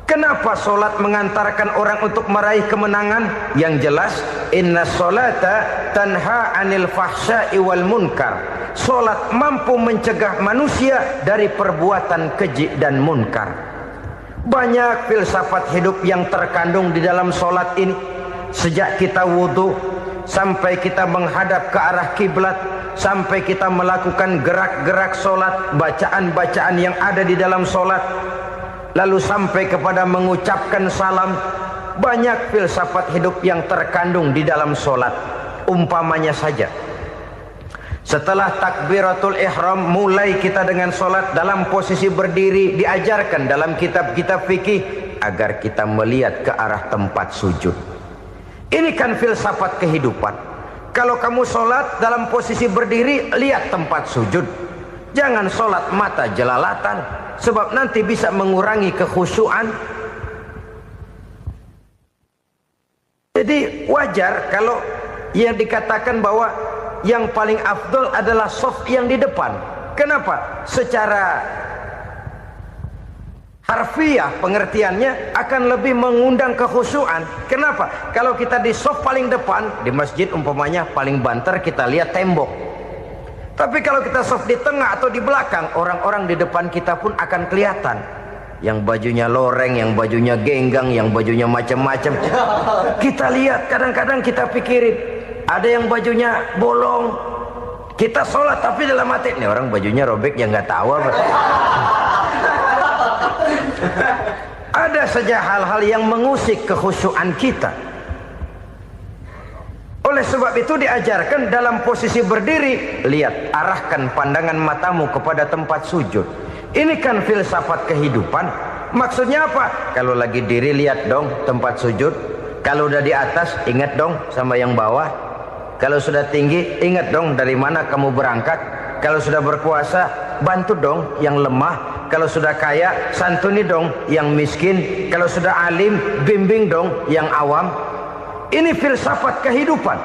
Kenapa sholat mengantarkan orang untuk meraih kemenangan? Yang jelas, inna sholata tanha anil fahsya'i wal munkar. Sholat mampu mencegah manusia dari perbuatan keji dan munkar. Banyak filsafat hidup yang terkandung di dalam sholat ini. Sejak kita wudhu sampai kita menghadap ke arah kiblat, sampai kita melakukan gerak-gerak sholat, bacaan-bacaan yang ada di dalam sholat, lalu sampai kepada mengucapkan salam. Banyak filsafat hidup yang terkandung di dalam sholat. Umpamanya saja, setelah takbiratul ihram mulai kita dengan sholat dalam posisi berdiri, diajarkan dalam kitab-kitab fikih agar kita melihat ke arah tempat sujud. Ini kan filsafat kehidupan. Kalau kamu sholat dalam posisi berdiri, lihat tempat sujud. Jangan sholat mata jelalatan, sebab nanti bisa mengurangi kekhusyuan. Jadi wajar kalau yang dikatakan bahwa yang paling afdol adalah shaf yang di depan. Kenapa? Secara harfiah pengertiannya akan lebih mengundang kekhusyuan. Kenapa? Kalau kita di shaf paling depan di masjid umpamanya paling banter kita lihat tembok. Tapi kalau kita shaf di tengah atau di belakang, orang-orang di depan kita pun akan kelihatan. Yang bajunya loreng, yang bajunya genggang, yang bajunya macam-macam. Kita lihat, kadang-kadang kita pikirin, ada yang bajunya bolong. Kita sholat tapi dalam hati, nih orang bajunya robek yang nggak tahu apa. Ada saja hal-hal yang mengusik kekhusyuan kita. Oleh sebab itu diajarkan dalam posisi berdiri, lihat, arahkan pandangan matamu kepada tempat sujud. Ini kan filsafat kehidupan. Maksudnya apa? Kalau lagi diri lihat dong tempat sujud. Kalau udah di atas ingat dong sama yang bawah. Kalau sudah tinggi ingat dong dari mana kamu berangkat. Kalau sudah berkuasa bantu dong yang lemah. Kalau sudah kaya santuni dong yang miskin. Kalau sudah alim bimbing dong yang awam. Ini filsafat kehidupan.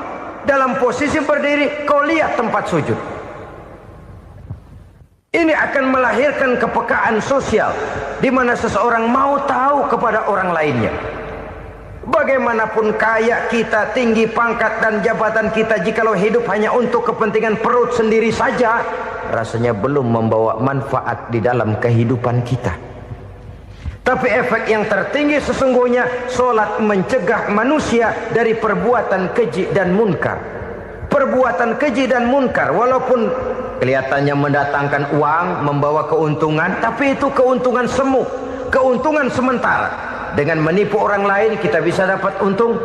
Dalam posisi berdiri kau lihat tempat sujud. Ini akan melahirkan kepekaan sosial di mana seseorang mau tahu kepada orang lainnya. Bagaimanapun kaya kita, tinggi pangkat dan jabatan kita, jikalau hidup hanya untuk kepentingan perut sendiri saja, rasanya belum membawa manfaat di dalam kehidupan kita. Tapi efek yang tertinggi sesungguhnya, sholat mencegah manusia dari perbuatan keji dan munkar. Perbuatan keji dan munkar walaupun kelihatannya mendatangkan uang, membawa keuntungan, tapi itu keuntungan semu, keuntungan sementara. Dengan menipu orang lain kita bisa dapat untung,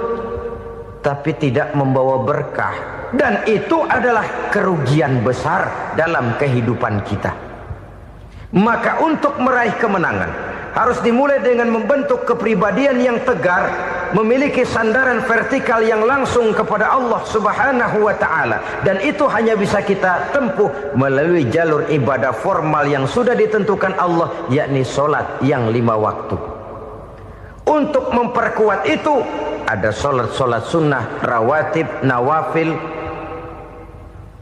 tapi tidak membawa berkah. Dan itu adalah kerugian besar dalam kehidupan kita. Maka untuk meraih kemenangan harus dimulai dengan membentuk kepribadian yang tegar, memiliki sandaran vertikal yang langsung kepada Allah Subhanahu wa ta'ala. Dan itu hanya bisa kita tempuh melalui jalur ibadah formal yang sudah ditentukan Allah, yakni sholat yang 5 waktu. Untuk memperkuat itu ada sholat-sholat sunnah, rawatib, nawafil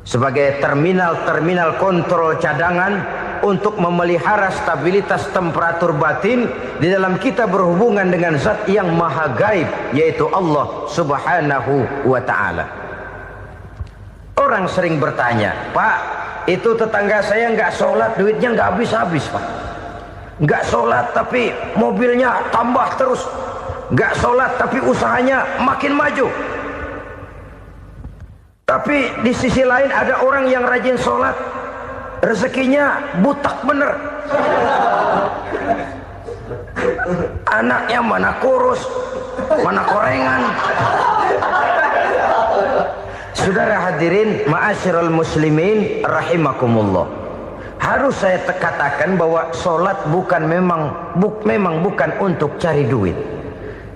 sebagai terminal-terminal kontrol cadangan untuk memelihara stabilitas temperatur batin di dalam kita berhubungan dengan zat yang maha gaib, yaitu Allah Subhanahu wa ta'ala. Orang sering bertanya, Pak, itu tetangga saya nggak sholat, duitnya nggak habis-habis, Pak. Nggak sholat tapi mobilnya tambah terus. Nggak sholat tapi usahanya makin maju. Tapi di sisi lain ada orang yang rajin sholat, rezekinya butak bener. Anaknya mana kurus, mana korengan. Saudara hadirin ma'asyiral muslimin rahimakumullah. Harus saya katakan bahwa sholat memang bukan untuk cari duit.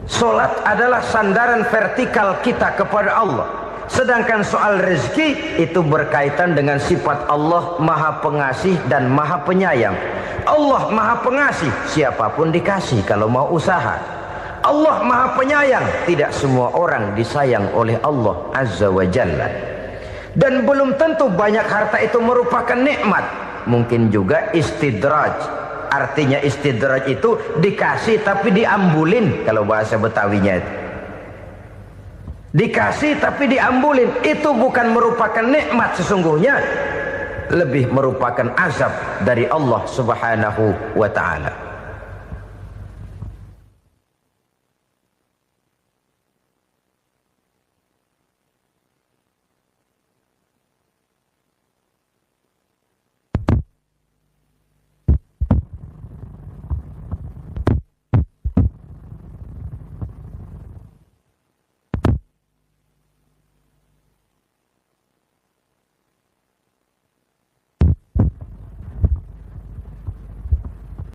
Sholat adalah sandaran vertikal kita kepada Allah. Sedangkan soal rezeki itu berkaitan dengan sifat Allah maha pengasih dan maha penyayang. Allah maha pengasih, siapapun dikasih kalau mau usaha. Allah maha penyayang, tidak semua orang disayang oleh Allah Azza wa Jalla. Dan belum tentu banyak harta itu merupakan nikmat. Mungkin juga istidraj. Artinya istidraj itu dikasih tapi diambulin, kalau bahasa Betawinya itu. Dikasih tapi diambulin, itu bukan merupakan nikmat sesungguhnya, lebih merupakan azab dari Allah Subhanahu wa ta'ala.